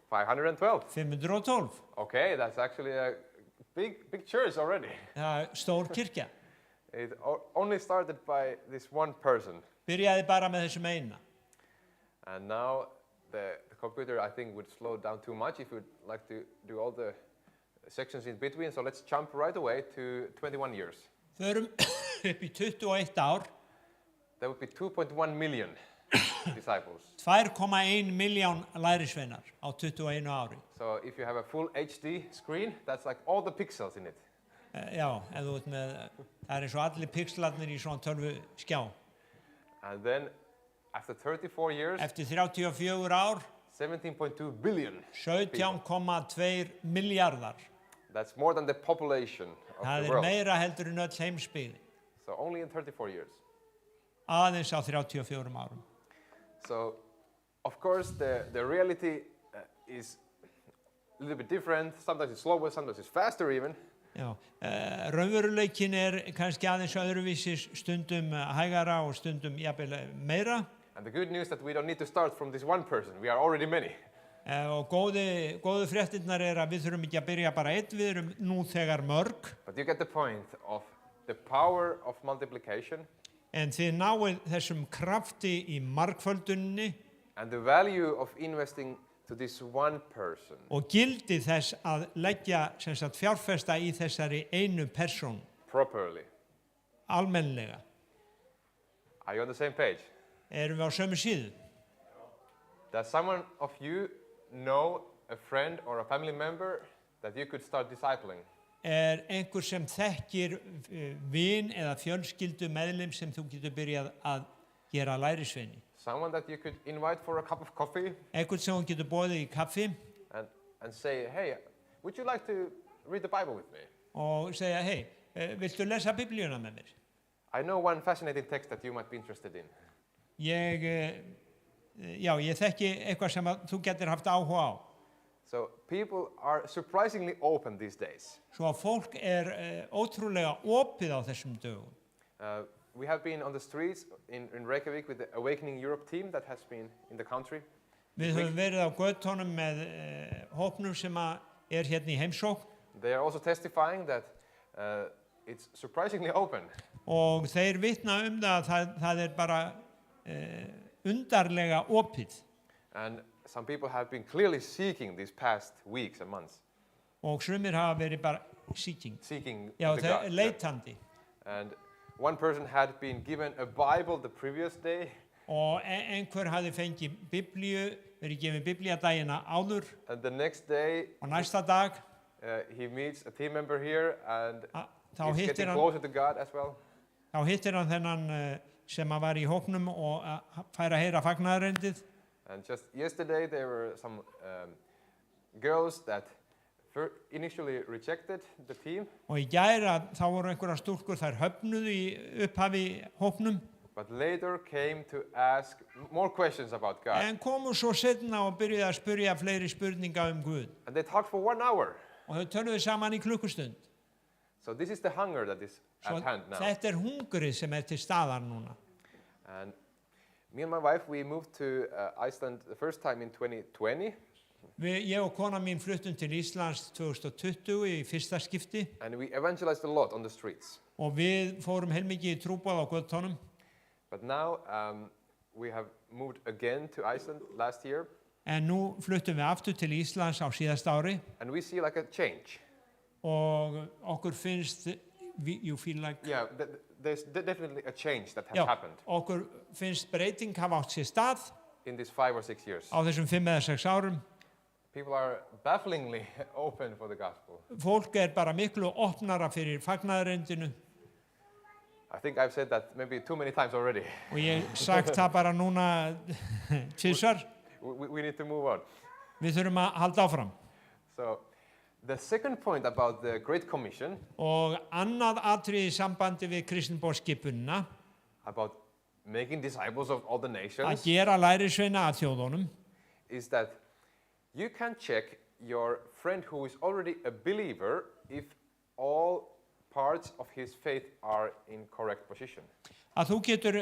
512. 512. Okay, that's actually a big church already. Það er stór kirkja. It only started by this one person. Byrjaði bara með þessum eina. And now the computer, I think, would slow down too much if we'd like to do all the sections in between. So let's jump right away to 21 years. Förum upp í 21 ár. There would be 2.1 million disciples. 2,1 miljón lærisveinar á 21 ári. So if you have a full HD screen, that's like all the pixels in it. Já, ef þú ert með, það er eins og allir pixlarnir í svona tölvu skjá. And then after 34 years, Eftir 34 ár, 17.2 billion. 17,2 miljardar. That's more than the population of Það the er world. meira heldur en öll heimsbyggðin. So only in 34 years. Aðeins á 34 árum. So, of course, the reality is a little bit different. Sometimes it's slower, sometimes it's faster even. Já, raunveruleikin kannski aðeins öðruvísi, stundum hægara og stundum jafnvel meira. And the good news that we don't need to start from this one person. We are already many. Og góðu fréttirnar að við þurfum ekki að byrja bara einn, við erum nú þegar mörg. But you get the point of the power of multiplication. En þið náið þessum krafti í margfölduninni. And the value of investing to this one person. Og gildi þess að leggja fjárfesta í þessari einu persón. Properly. Almennilega. Are you on the same page? Erum við á sömu síðu? Does someone of you know a friend or a family member that you could start discipling? Einhver sem þekkir vin eða fjölskyldu meðlim sem þú getur byrjað að gera lærisveini? Someone that you could invite for a cup of coffee? Einhvern sem þú getur boðið í kaffi? And say, hey, would you like to read the Bible with me? Og segja, hey, viltu lesa Biblíuna með mér? I know one fascinating text that you might be interested in. Ég þekki eitthvað sem þú getur haft áhuga á. So people are surprisingly open these days. Svo að fólk ótrúlega opið á þessum dögum. We have been on the streets in Reykjavik with the Awakening Europe team that has been in the country. Við höfum verið á götunum með hópnum sem hérna í heimsókn. They are also testifying that it's surprisingly open. Og þeir vitna það bara undarlega opið. And some people have been clearly seeking these past weeks and months. Og sumir hafa verið bara seeking. Já, leitandi. And one person had been given a Bible the previous day. Og einhver hafði fengið Biblíu, verið gefin Biblía dagina áður. And the next day, og næsta dag, he meets a team member here and he's getting closer to God as well. Þá hittir hann þennan sem var í hópnum og fær að heyra fagnaðarerindið. And just yesterday there were some girls that initially rejected the team. Og í gær þá voru einhverjar stúlkur þær höfnuðu í upphafi hópnum. But later came to ask more questions about God. En komu svo seinna og byrjuðu að spyrja fleiri spurninga Guð. And they talked for 1 hour. Og þau töluðu saman í klukkustund. So this is the hunger that is at hand now. Þetta hungrið sem til staðar núna. And me and my wife, we moved to Iceland the first time in 2020. Ég og kona mín fluttum til Íslands 2020 í fyrsta skipti. And we evangelized a lot on the streets. Og við fórum heilmikið í trúboð á götunum. But now we have moved again to Iceland last year. En nú fluttum við aftur til Íslands á síðasta ári. And we see like a change. Og okkur finnst, you feel like... Yeah, there's definitely a change that has happened. Okkur finnst breyting hafa átt sér stað. In these 5 or 6 years. Á þessum 5 eða 6 árum. People are bafflingly open for the gospel. Fólk bara miklu opnara fyrir fagnaðarerindinu. I think I've said that maybe too many times already. Og ég sagt það bara núna tvisvar. We need to move on. Við þurfum að halda áfram. So, the second point about the Great Commission. Og annað atriði í sambandi við kristinboðsskipunina. About making disciples of all the að nations gera lærisveina að þjóðunum is that you can check your friend who is already a believer if all parts of his faith are in correct position. að þú getur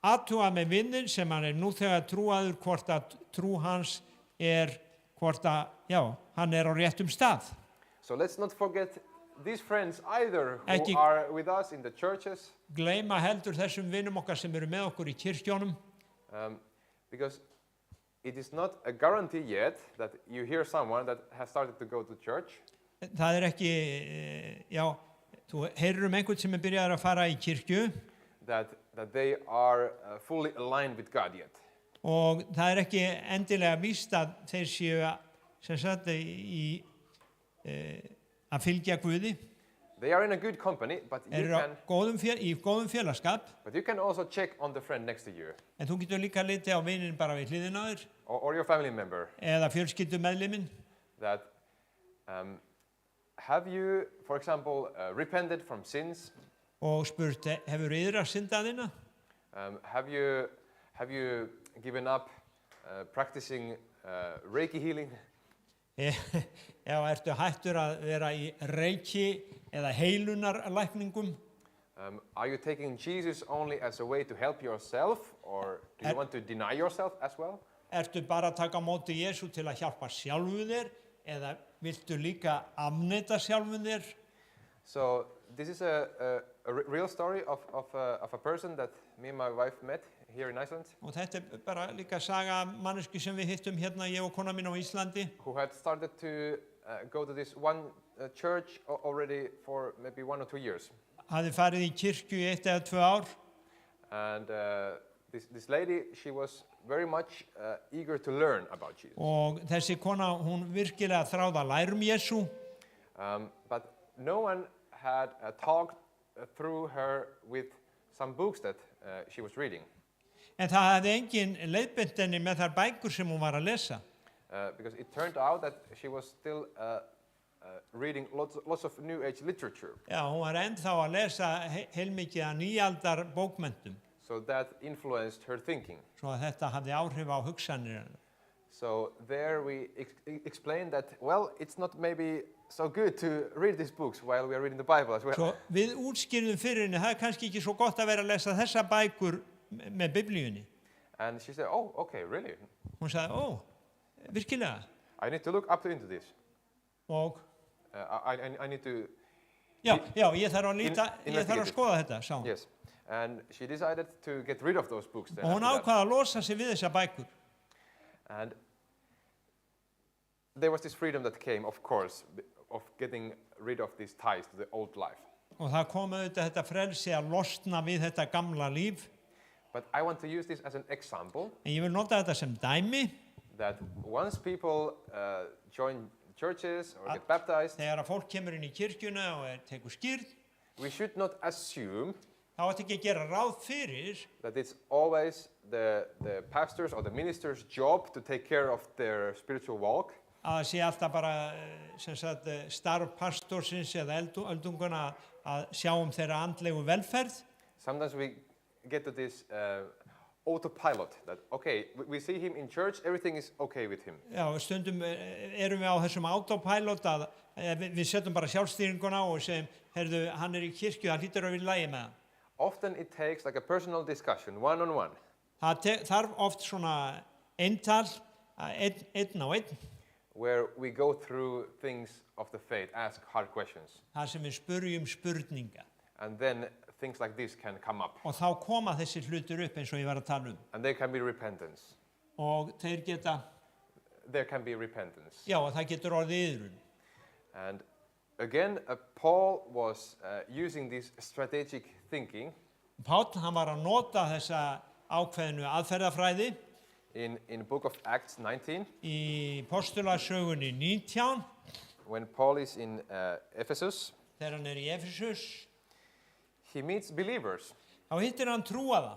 athugað með vinnin sem hann nú þegar trúaður hvort að trú hans hvort að, já, hann á réttum stað. So let's not forget these friends either who Ekki- are with us in the churches, Gleyma heldur þessum vinnum okkar sem eru með okkur í kirkjónum because it is not a guarantee yet that you hear someone that has started to go to church það ekki, já, þú heyrir einhvern sem byrjaður að fara í kirkju that they are fully aligned with God yet. og það ekki endilega víst að þeir séu sem sagt að fylgja Guði, They are in a good company, but eru í góðum félagskap, you can also check on the friend next to you en þú getur líka litið á vinnin bara við hliðina á þér or your family member eða fjölskyldumeðliminn that have you, for example, repented from sins? og spurt, hefur yðra syndað þína? Have you given up practicing Reiki healing? Já, ertu hættur að vera í reiki eða heilunarlækningum? Are you taking Jesus only as a way to help yourself, or do you want to deny yourself as well? Ertu bara að taka á móti Jesú til að hjálpa sjálfu þér eða viltu líka afneita sjálfu þér? So this is a real story of a person that me and my wife met here in Iceland, Og þetta bara líka saga af mannesku sem við hittum hérna, ég og kona mín á Íslandi. who had started to go to this one church already for maybe 1 or 2 years. Hafði farið í kirkju í 1 eða 2 ár And this lady, she was very much eager to learn about Jesus. og þessi kona, hún virkilega þráði að læra Jesú But no one had talked through her with some books that she was reading. en það hafði engin leiðbeint henni með þær bækur sem hún var að lesa. Because it turned out that she was still reading lots of New Age literature. Já, hún var ennþá að lesa heilmikið að nýaldar bókmenntum, So that influenced her thinking. svo að þetta hafði áhrif á hugsanir hennar. So there we explained that, well, it's not maybe so good to read these books while we are reading the Bible as well. Svo við útskýrðum fyrir henni, það kannski ekki svo gott að vera að lesa þessa bækur með biblíunni. And she said, oh, okay, really? Hún sagði, virkilega? I need to look up into this. Og, I need to... já, ég þarf að líta, ég þarf að investigate it. skoða þetta, sá hún. Yes. And she decided to get rid of those books. Then Og hún after that. ákvaða að losa sig við þessa bækur. And there was this freedom that came, of course, of getting rid of these ties to the old life. Og það kom auðvitað þetta frelsi að losna við þetta gamla líf. But I want to use this as an example En ég vil nota þetta sem dæmi, that once people join churches or get baptized, þegar að fólk kemur inn í kirkjuna og tekur skírn, we should not assume þá ætti ekki að gera ráð fyrir that it's always the pastor's or the minister's job to take care of their spiritual walk. að sé alltaf bara sem sagt, starf pastorsins eða öldunguna að sjá þeirra andlegu velferð. Sometimes we get to this autopilot that, okay, we see him in church, everything is okay with him. Já, stundum erum við á þessum autopilot að við setjum bara sjálfstýringuna og segjum, heyrðu, hann í kirkju, það hlýtur að vera í lagi með hann. Often it takes like a personal discussion, one-on-one, Það þarf oft svona eintal, einn á einn, where we go through things of the faith, ask hard questions, þar sem við spurjum spurninga. and then things like this can come up, Og þá koma þessi hlutur upp eins og ég var að tala and there can be repentance. Og þeir geta, There can be repentance. já, og það getur orðið yðrun. And again, Paul was using this strategic thinking Páll, hann var að nota þessa ákveðinu aðferðafræði in book of Acts 19, í postulasögunni 19, when Paul is in Ephesus. þegar hann í Efesus, He meets believers. þá hittir hann trúaða.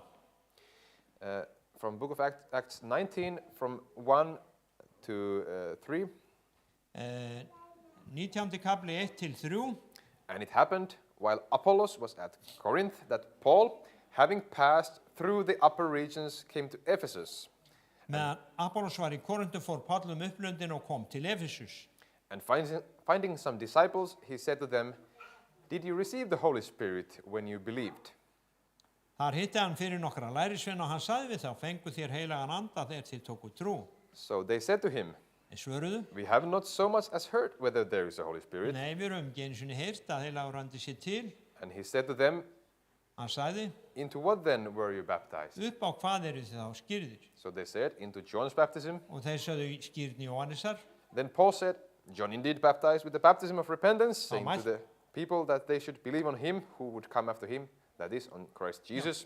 From book of Acts 19, from 1 to 3. 19. kapli 1 til 3. And it happened while Apollos was at Corinth that Paul, having passed through the upper regions, came to Ephesus. Meðan Apollos var í Korintu fór Páll upplöndin og kom til Efesus. And finding some disciples, he said to them, "Did you receive the Holy Spirit when you believed?" Þar hitti hann fyrir nokkra lærisveina og hann sagði við þá, fengu þér heilagan anda þegar þið tóku trú. So they said to him, Þeir svöruðu, "We have not so much as heard whether there is a Holy Spirit." nei, við erum ekki einu sinni heyrt að heilagur andi sé til. And he said to them, Hann sagði, "Into what then were you baptized?" upp á hvað eru þið þá skýrðir? So they said, "Into John's baptism." Og þeir sögðu skýrni Jóhannesar. Then Paul said, "John indeed baptized with the baptism of repentance, saying much? to the people that they should believe on him who would come after him, that is, on Christ Jesus."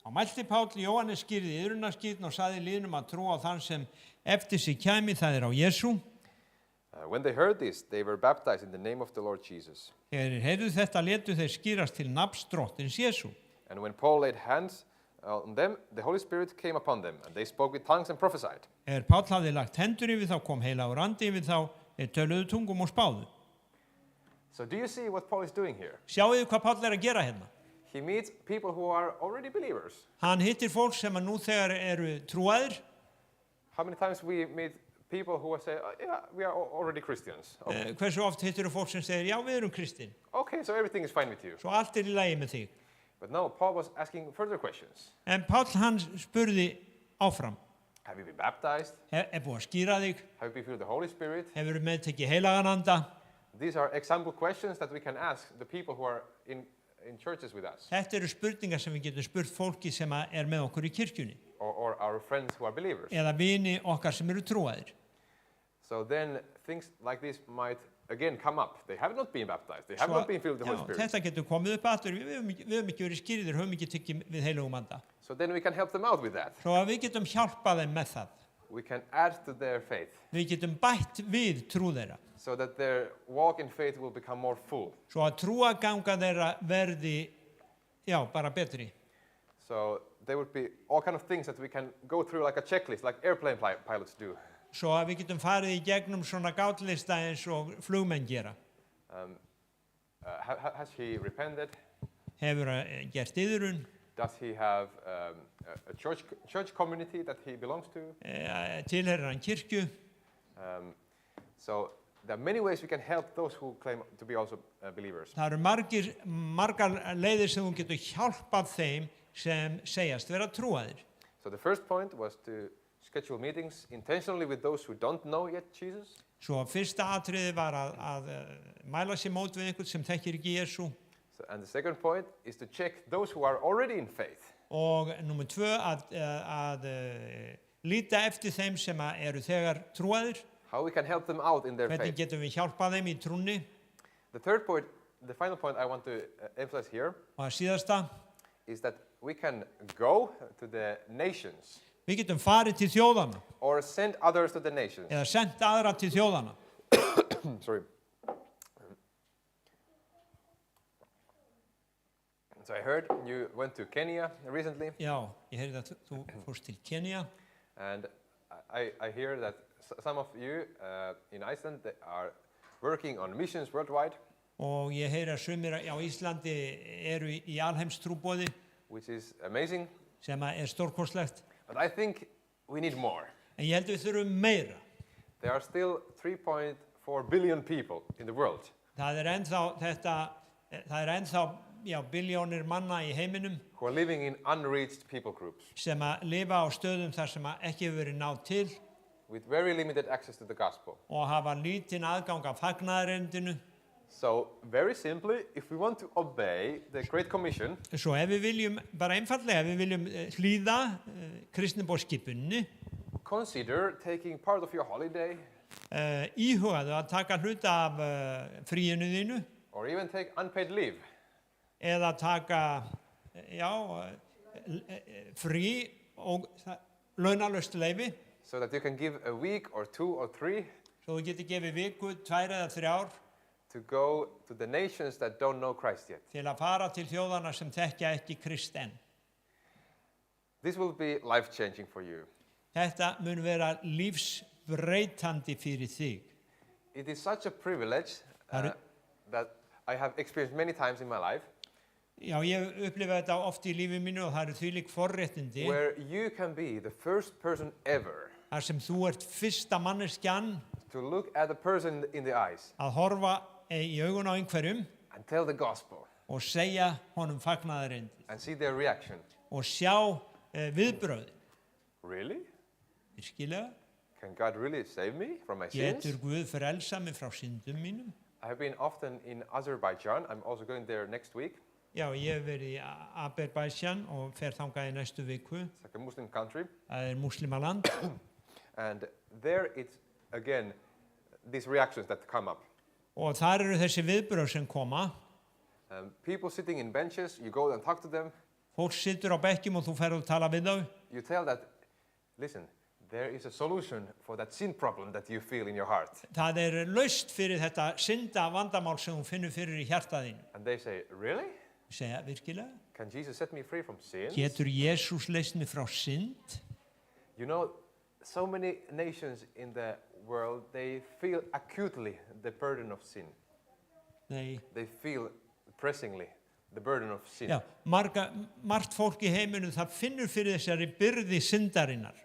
Og mælti Páll Jóhannes skýrði iðrunarskýrn og sagði liðnum að trúa á þann sem eftir sig kæmi, það á Jesú. When they heard this, they were baptized in the name of the Lord Jesus. Þegar þeir heyrðu þetta letu þeir skýrast til nafns drottins Jesú. And when Paul laid hands on them, the Holy Spirit came upon them, and they spoke with tongues and prophesied. Þegar Páll hafði lagt hendur yfir þá kom heilagur andi yfir þá, þeir töluðu tungum og spáðu. So do you see what Paul is doing here? Sjáu þið hvað Páll að gera hérna? He meets people who are already believers. Hann hittir fólk sem að nú þegar eru trúaðir. How many times we meet people who say, "Oh, yeah, we are already Christians." Okay. Hversu oft hittir fólk sem segir, já, við erum kristin. Okay, so everything is fine with you. Svo allt í lagi með þig. But no, Paul was asking further questions. En Páll hann spurði áfram. Have you been baptized? Búið að skýra þig? Have you been filled with the Holy Spirit? Hefur þú meðtekið heilagan anda? These are example questions that we can ask the people who are in churches with us. Þetta eru spurningar sem við getum spurt fólki sem er með okkur í kirkjunni. Or our friends who are believers. Eða vini okkar sem eru trúaðir. So then things like this might again come up. They have not been baptized. They have not been filled with the Holy Spirit. Þetta getur komið upp aftur. Við höfum ekki verið skýrðir, höfum ekki tekið við heilagum anda. So then we can help them out with that. Svo að við getum hjálpað þeim með það. We can add to their faith. Við getum bætt við trú þeirra. So that their walk in faith will become more full. Svo að trúaganga þeirra verði, bara betri. So there would be all kind of things that we can go through like a checklist, like airplane pilots do. Svo að við getum farið í gegnum svona gátlista eins og flugmenn gera. Has he repented? Hefur gert iðrun? Does he have a church community that he belongs to? Tilheyrir hann kirkju? So there are many ways we can help those who claim to be also believers. Það eru margar leiðir sem þú getur hjálpað þeim sem segjast vera trúaðir. So the first point was to schedule meetings intentionally with those who don't know yet Jesus. Svo fyrsta atriði var að mæla sér mót við einhvern sem þekkir ekki Jesú. So, and the second point is to check those who are already in faith. Og númer 2 að líta eftir þeim sem eru þegar trúaðir. How we can help them out in their faith. Hvernig getum við hjálpað þeim í trúnni? The third point, the final point I want to emphasize here. Og að síðasta is that we can go to the nations. Við getum farið til þjóðanna. Or send others to the nations. Eða sendt aðra til þjóðanna. Sorry. So I heard you went to Kenya recently. Já, ég heyrði að þú fórst til Kenya. And I hear that some of you in Iceland are working on missions worldwide. Og ég heyri að sumir á Íslandi eru í alheimstrúboði. Which is amazing. Sem stórkostlegt. But I think we need more. En ég held við þurfum meira. There are still 3.4 billion people in the world. Það ennþá billjónir manna í heiminum. Who are living in unreached people groups. Sem lifa á stöðum þar sem ekki hefur verið náð til. With very limited access to the gospel. Og hafa lítinn aðgang af fagnaðarerindinu. So, very simply, if we want to obey the Great Commission, svo ef við viljum, bara einfallega, ef við viljum hlýða kristniboðskipuninni, consider taking part of your holiday, íhugaðu að taka hluta af fríinu þínu, or even take unpaid leave, eða taka, frí og launalaust leyfi, so that you can give a week or 2 or 3, svo þú getur gefið viku, 2 eða 3 ár, to go to the nations that don't know Christ yet. Til að fara til þjóðana sem þekkja ekki Krist enn. This will be life-changing for you. Þetta mun vera lífsbreytandi fyrir þig. It is such a privilege that I have experienced many times in my life. Já, ég upplifa þetta oft í lífi mínu og það eru þvílík forréttindi where you can be the first person ever þar sem þú ert fyrsta manneskjan to look at a person in the eyes að horfa í augun á einhverjum and tell the gospel og segja honum fagnaðarerindið and see their reaction. og sjá viðbrögðin. Really? Virkilega, Can God really save me from my sins? getur Guð frelsa mig frá syndum mínum? I have been often in Azerbaijan. I'm also going there next week. Já, ég hef verið í Azerbaijan og fer þangað í næstu viku. It's like a Muslim country. Það múslimaland. And there it's, again, these reactions that come up. Og þar eru þessi viðbrögð sem koma. People sitting in benches, you go and talk to them. Fólk situr á bekkjum og þú ferð og tala við þau. You tell that, listen, there is a solution for that sin problem that you feel in your heart. Það laust fyrir þetta synda vandamál sem þú finnur fyrir í hjartaðinu. And they say, really? Segja, virkilega? Can Jesus set me free from sin? Getur Jesús leyst mig frá synd? You know, so many nations in the world, they feel acutely the burden of sin. Nei. They feel pressingly the burden of sin. Já, margt fólk í heiminu það finnur fyrir þessari byrði syndarinnar.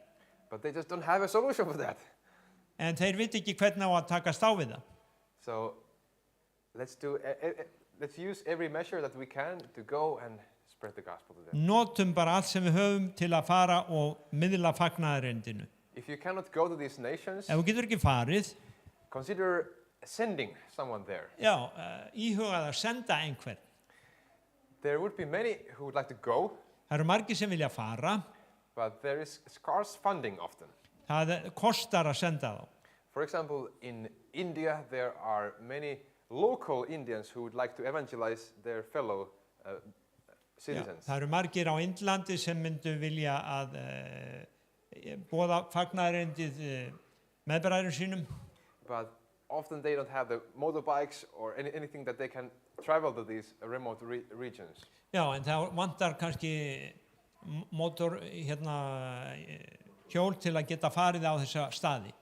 But they just don't have a solution for that. En þeir viti ekki hvernig á að takast á við það. So let's use every measure that we can to go and spread the gospel to them. Notum bara allt sem við höfum til að fara og miðla fagnaðarerindinu. If you cannot go to these nations, Ef þú getur ekki farið, consider sending someone there. já, íhugað að senda einhvern. There would be many who would like to go, Það eru margir sem vilja fara, but there is scarce funding often. það kostar að senda þá. For example, in India, there are many local Indians who would like to evangelize their fellow Já, citizens. það eru margir á Indlandi sem myndu vilja að boða fagnaðarerindið meðbræðurum sínum. But often they don't have the motorbikes or anything that they can travel to these remote regions. Já, en það vantar kannski mótor, hjól til að geta farið á þessa staði.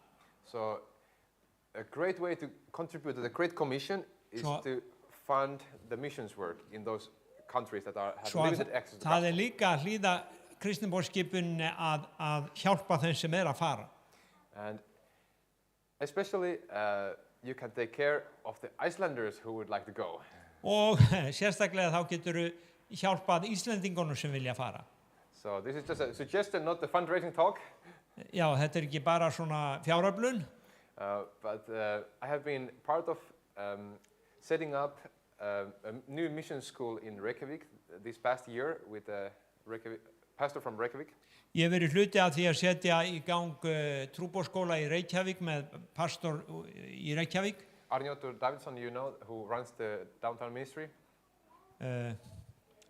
So a great way to contribute to the Great Commission is Svo- to fund the missions work in those countries that have Svo limited access to the það gospel. líka að hlýða kristinborðskipunni að hjálpa þeim sem að fara. And especially you can take care of the Icelanders who would like to go. Og sérstaklega þá getur hjálpað Íslendingunum sem vilja fara. So this is just a suggestion, not a fundraising talk. Já, þetta ekki bara svona fjáröflun. But I have been part of setting up a new mission school in Reykjavik this past year with a pastor from Reykjavik. Ég hef verið hluti af því að setja í gang trúboðsskóla í Reykjavík með pastor í Reykjavík. Arnljótur Davidsson, you know, who runs the downtown ministry.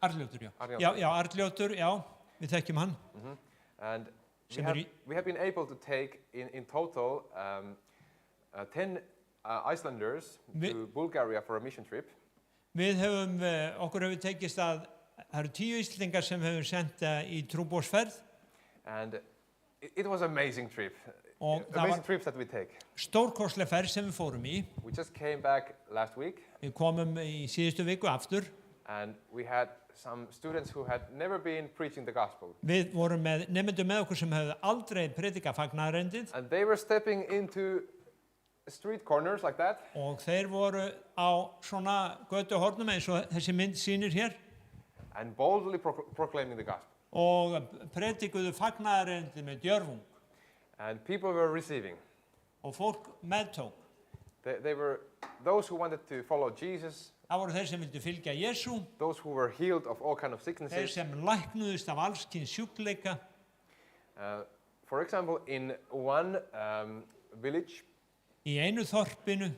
Arnljótur, já. Arnljótur. Já, Arnljótur, já, við þekkjum hann. And Sem er í- we have been able to take in total 10 Icelanders to Bulgaria for a mission trip. Við höfum, okkur hefur tekist að það eru 10 Íslendingar sem hefur sendt í trúboðsferð. And it was an amazing trip. Og það Amazing var trips that we take. stórkostleg ferð sem við fórum í. We just came back last week Við komum í síðustu viku aftur. and we had some students who had never been preaching the gospel. Við vorum með nemendum með okkur sem hefðu aldrei predikað fagnaðarerindið And they were stepping into street corners like that og þeir voru á svona götuhornum eins og þessi mynd sýnir hér and boldly proclaiming the gospel. og predikuðu fagnaðarerindið með djörfung And people were receiving. og fólk meðtók. They were those who wanted to follow Jesus, Það voru þeir sem vildu fylgja Jesú, those who were healed of all kind of þeir sicknesses. sem læknuðust af alls kyns sjúkleika. For example, in one village, Í einu þorpinu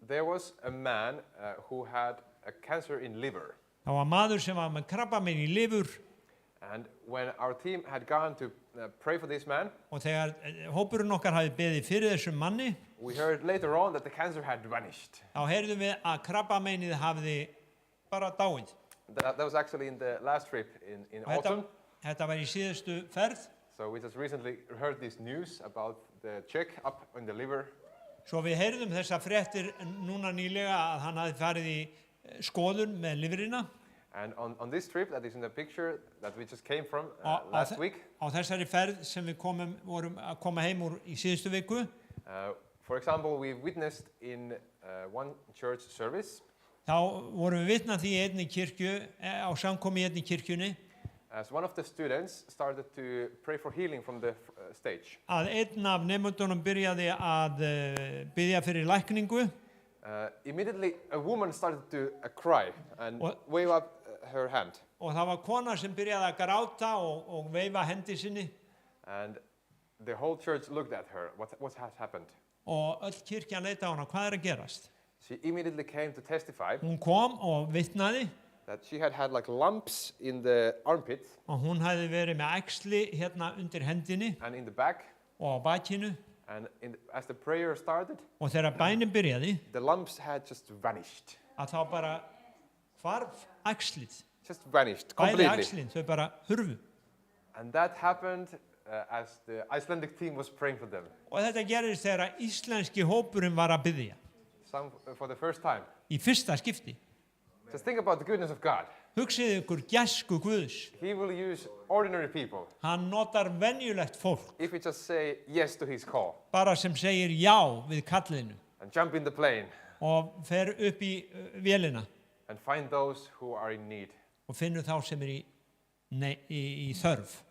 there was a man who had a cancer in liver. þá var maður sem var með krabbamein í lifur And when our team had gone to pray for this man, og þegar hópurinn okkar hafi beðið fyrir þessum manni, we heard later on that the cancer had vanished. þá heyrðum við að krabbameinið hafði bara dáið. That was actually in the last trip in autumn. Þetta var í síðustu ferð, So we just recently heard this news about the check-up on the liver. svo við heyrðum þessa fréttir núna nýlega að hann hafði farið í skoðun með lifrina. And on this trip that is in the picture that we just came from Á last week, á þessari ferð sem við vorum að koma heim úr í síðustu viku, for example, we witnessed in one church service þá vorum við vitna því í einni kirkju, á samkomu í einni kirkjunni, as one of the students started to pray for healing from the stage. að einn af nemendunum byrjaði að biðja fyrir lækningu. Immediately a woman started to cry and wave up her hand. Og það var kona sem byrjaði að gráta og veifa hendi sinni. And the whole church looked at her. What has happened? Og öll kirkjan leita á hana, hvað að gerast? She immediately came to testify Hún kom og vitnaði that she had like lumps in the armpit og hún hafði verið með æxli hérna undir hendinni and in the back. og á bakinu. And as the prayer started, Og þegar bænin byrjaði, the lumps had just vanished. að þá bara hvarf æxlið. Just vanished Bæði completely. æxlin, þau bara hurfu. And that happened as the Icelandic team was praying for them. Og þetta gerist þegar íslenski hópurinn var að biðja. Some for the first time. Í fyrsta skipti. Just think about the goodness of God. Hugsið ykkur gæsku Guðs. He will use ordinary people Hann notar venjulegt fólk, if we just say yes to his call bara sem segir já við kallinu and jump in the plane og fer upp í vélina and find those who are in need. og finnur þá sem í þörf.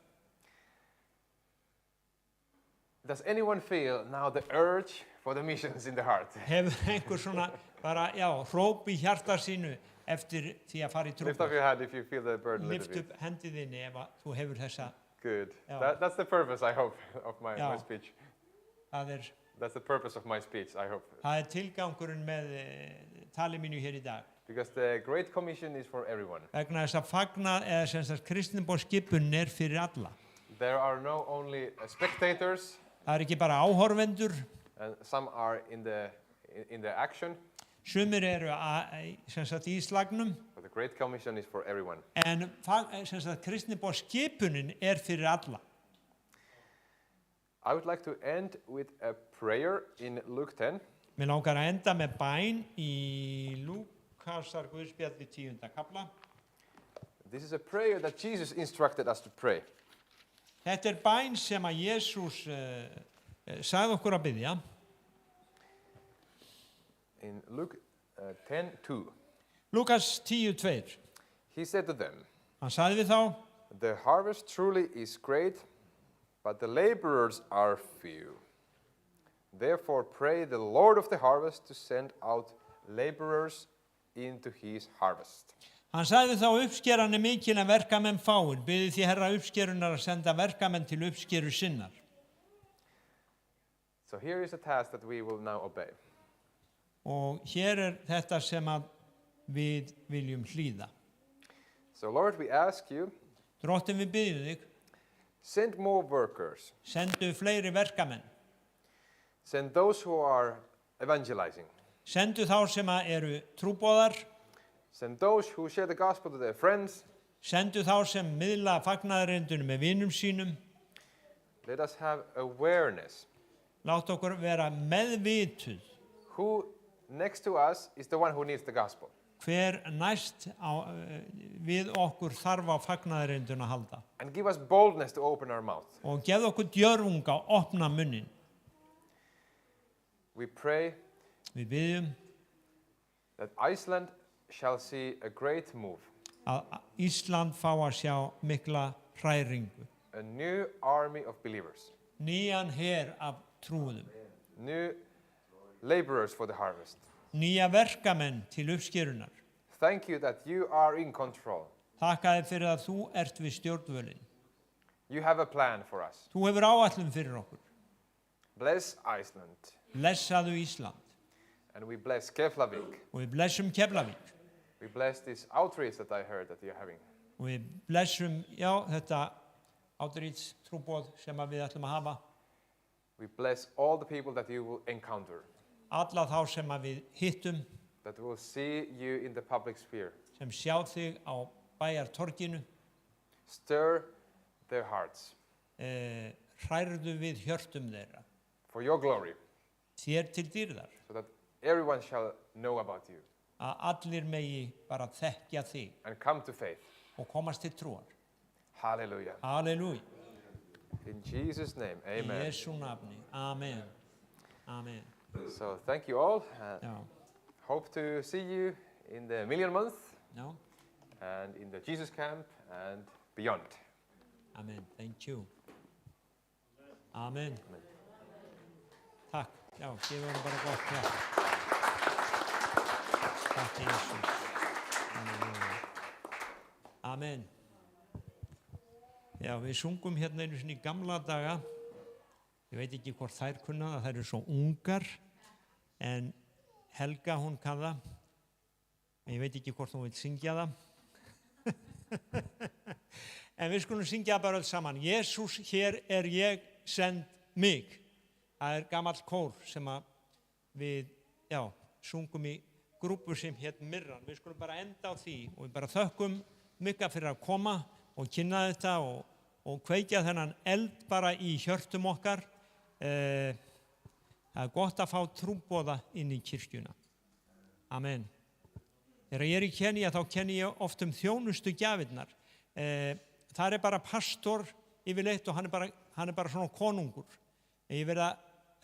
Does anyone feel now the urge for the missions in the heart? Hefur einhver svona bara, hróp í hjarta sínu eftir því að fara í Lift up trúbót? your hand if you feel the burden a little Lift bit. upp hendiðinni ef að þú hefur þessa. Good. Yeah. That's the purpose, I hope, of my Yeah. speech. Það That's the purpose of my speech, I hope. er tilgangurinn með tali mínu hér í dag. Because the Great Commission is for everyone. Vegna þess að fagna eða sem sagt kristniboðskipun fyrir alla. There are no only spectators, Það ekki bara áhorfendur, and some are in the action, sumir eru sem sagt í slagnum, but the Great Commission is for everyone. en sem sagt kristniboðskipunin fyrir alla. I would like to end with a prayer in Luke 10. Mér langar að enda með bæn í Lúkasar Guðspjalli 10. kafla. This is a prayer that Jesus instructed us to pray. Þetta bæn sem að Jesús sagði okkur að biðja. In Luke 10:2, Lúkas 10:2. he said to them, Hann sagði við þá, "The harvest truly is great, but the laborers are few. Therefore pray the Lord of the harvest to send out laborers into his harvest." Hann sagði þá uppskeran mikil en verkamenn fáir. Biðið því Herra uppskerunar að senda verkamenn til uppskeru sinnar. So here is a task that we will now obey. Og hér þetta sem að við viljum hlýða. So Lord, we ask you, Drottinn, við biðjum þig, send more workers. sendu fleiri verkamenn. Send those who are evangelizing. Sendu þá sem að eru trúboðar. Send those who share the gospel to their friends. Sendu þá sem miðla fagnaðarerindunum með vinum sínum. Let us have awareness. Lát okkur vera meðvituð. Who next to us is the one who needs the gospel. Hver næst við okkur þarf á fagnaðarerindun að halda. And give us boldness to open our mouth. Og gefðu okkur djörfunga að opna munnin. We pray Við biðjum that Iceland shall see a great move. að Ísland fá að sjá mikla hræringu. A new army of believers. Nýjan her af trúðum. New laborers for the harvest. Nýja verkamenn til uppskerunar. Thank you that you are in control. Þakka þér fyrir að þú ert við stjórnvölin. You have a plan for us. Þú hefur áætlun fyrir okkur. Bless Iceland. Blessaðu Ísland. And we bless Keflavik. Og við blessum Keflavík. We bless this outreach that I heard that you're having. Og við blessum, þetta outreach trúboð sem að við ætlum að hafa. We bless all the people that you will encounter. Alla þá sem að við hittum, That will see you in the public sphere. sem sjá þig á bæjartorginu. Stir their hearts Hrærðu við hjörtum þeirra. for your glory, Þér til dýrðar. so that everyone shall know about you. að allir megi bara þekkja þig and come to faith. og komast til trúar. Hallelujah. Halleluja. In Jesus' name, Í amen. Jesú nafni. Amen. Amen. So thank you all. Já. Hope to see you in the Million Month Já. and in the Jesus Camp and beyond. Amen. Thank you. Amen. Takk. Já, gefum honum bara gott hjá. Takk Jesús. Halleluja. Amen. Já, við sungum hérna einu sinni í gamla daga. Ég veit ekki hvort þær kunna það, þær eru svo ungar, en Helga hún kann það. En ég veit ekki hvort hún vil syngja það. En við skulum syngja bara öll saman. Jesús, hér er ég, send mig. Það er gamall kór sem við sungum í grúpu sem hét Myrran. Við skulum bara enda á því og við bara þökkum Mikka fyrir að koma og kynna þetta og kveikja þennan eld bara í hjörtum okkar. Það er gott að fá trúboða inn í kirkjuna. Amen. Þegar ég er í Kenía þá kenni ég oft þjónustu gjafirnar. Það er bara pastor yfirleitt og hann er bara svona konungur. Ég verð að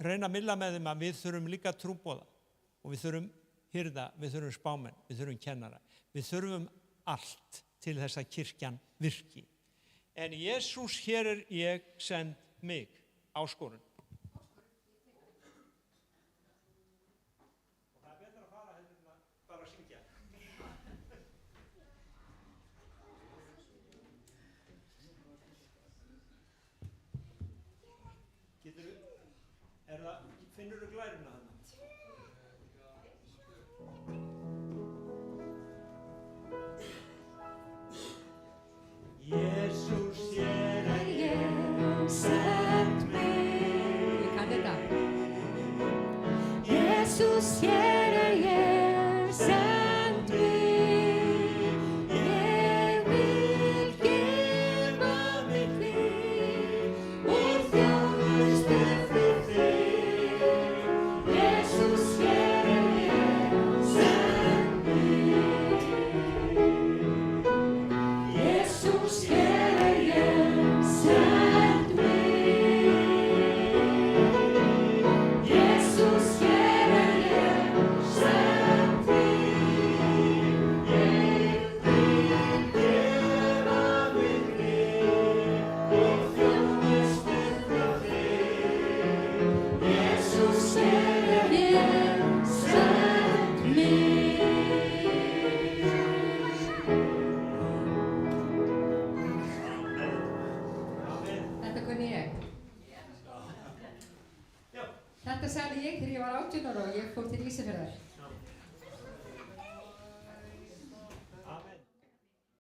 reyna að milla með þeim að við þurfum líka trúboða og við þurfum hirða, við þurfum spámenn, við þurfum kennara. Við þurfum allt til þess að kirkjan virki. En Jesús, hér er ég, send mig. Áskorun. Og það er betra að fara heldur en að bara syngja. Finnur þú glæruna þarna? Jesús, hér er ég, send mig. Við kann þetta. Jesús, hér er ég, send mig. Ég vil gefa mig þig og þjónustu fyrir þig. Jesús, hér er ég, send mig. Jesús, hér er ég, send mig. Jesús, hér er ég, send mig. Ég vil gefa mig þig og þjónustu frá þig. Jesús, hér er ég, send mig. Þetta kunni ég. Þetta sagði ég þegar ég var 18 ára og ég fór til Ísafjarðar.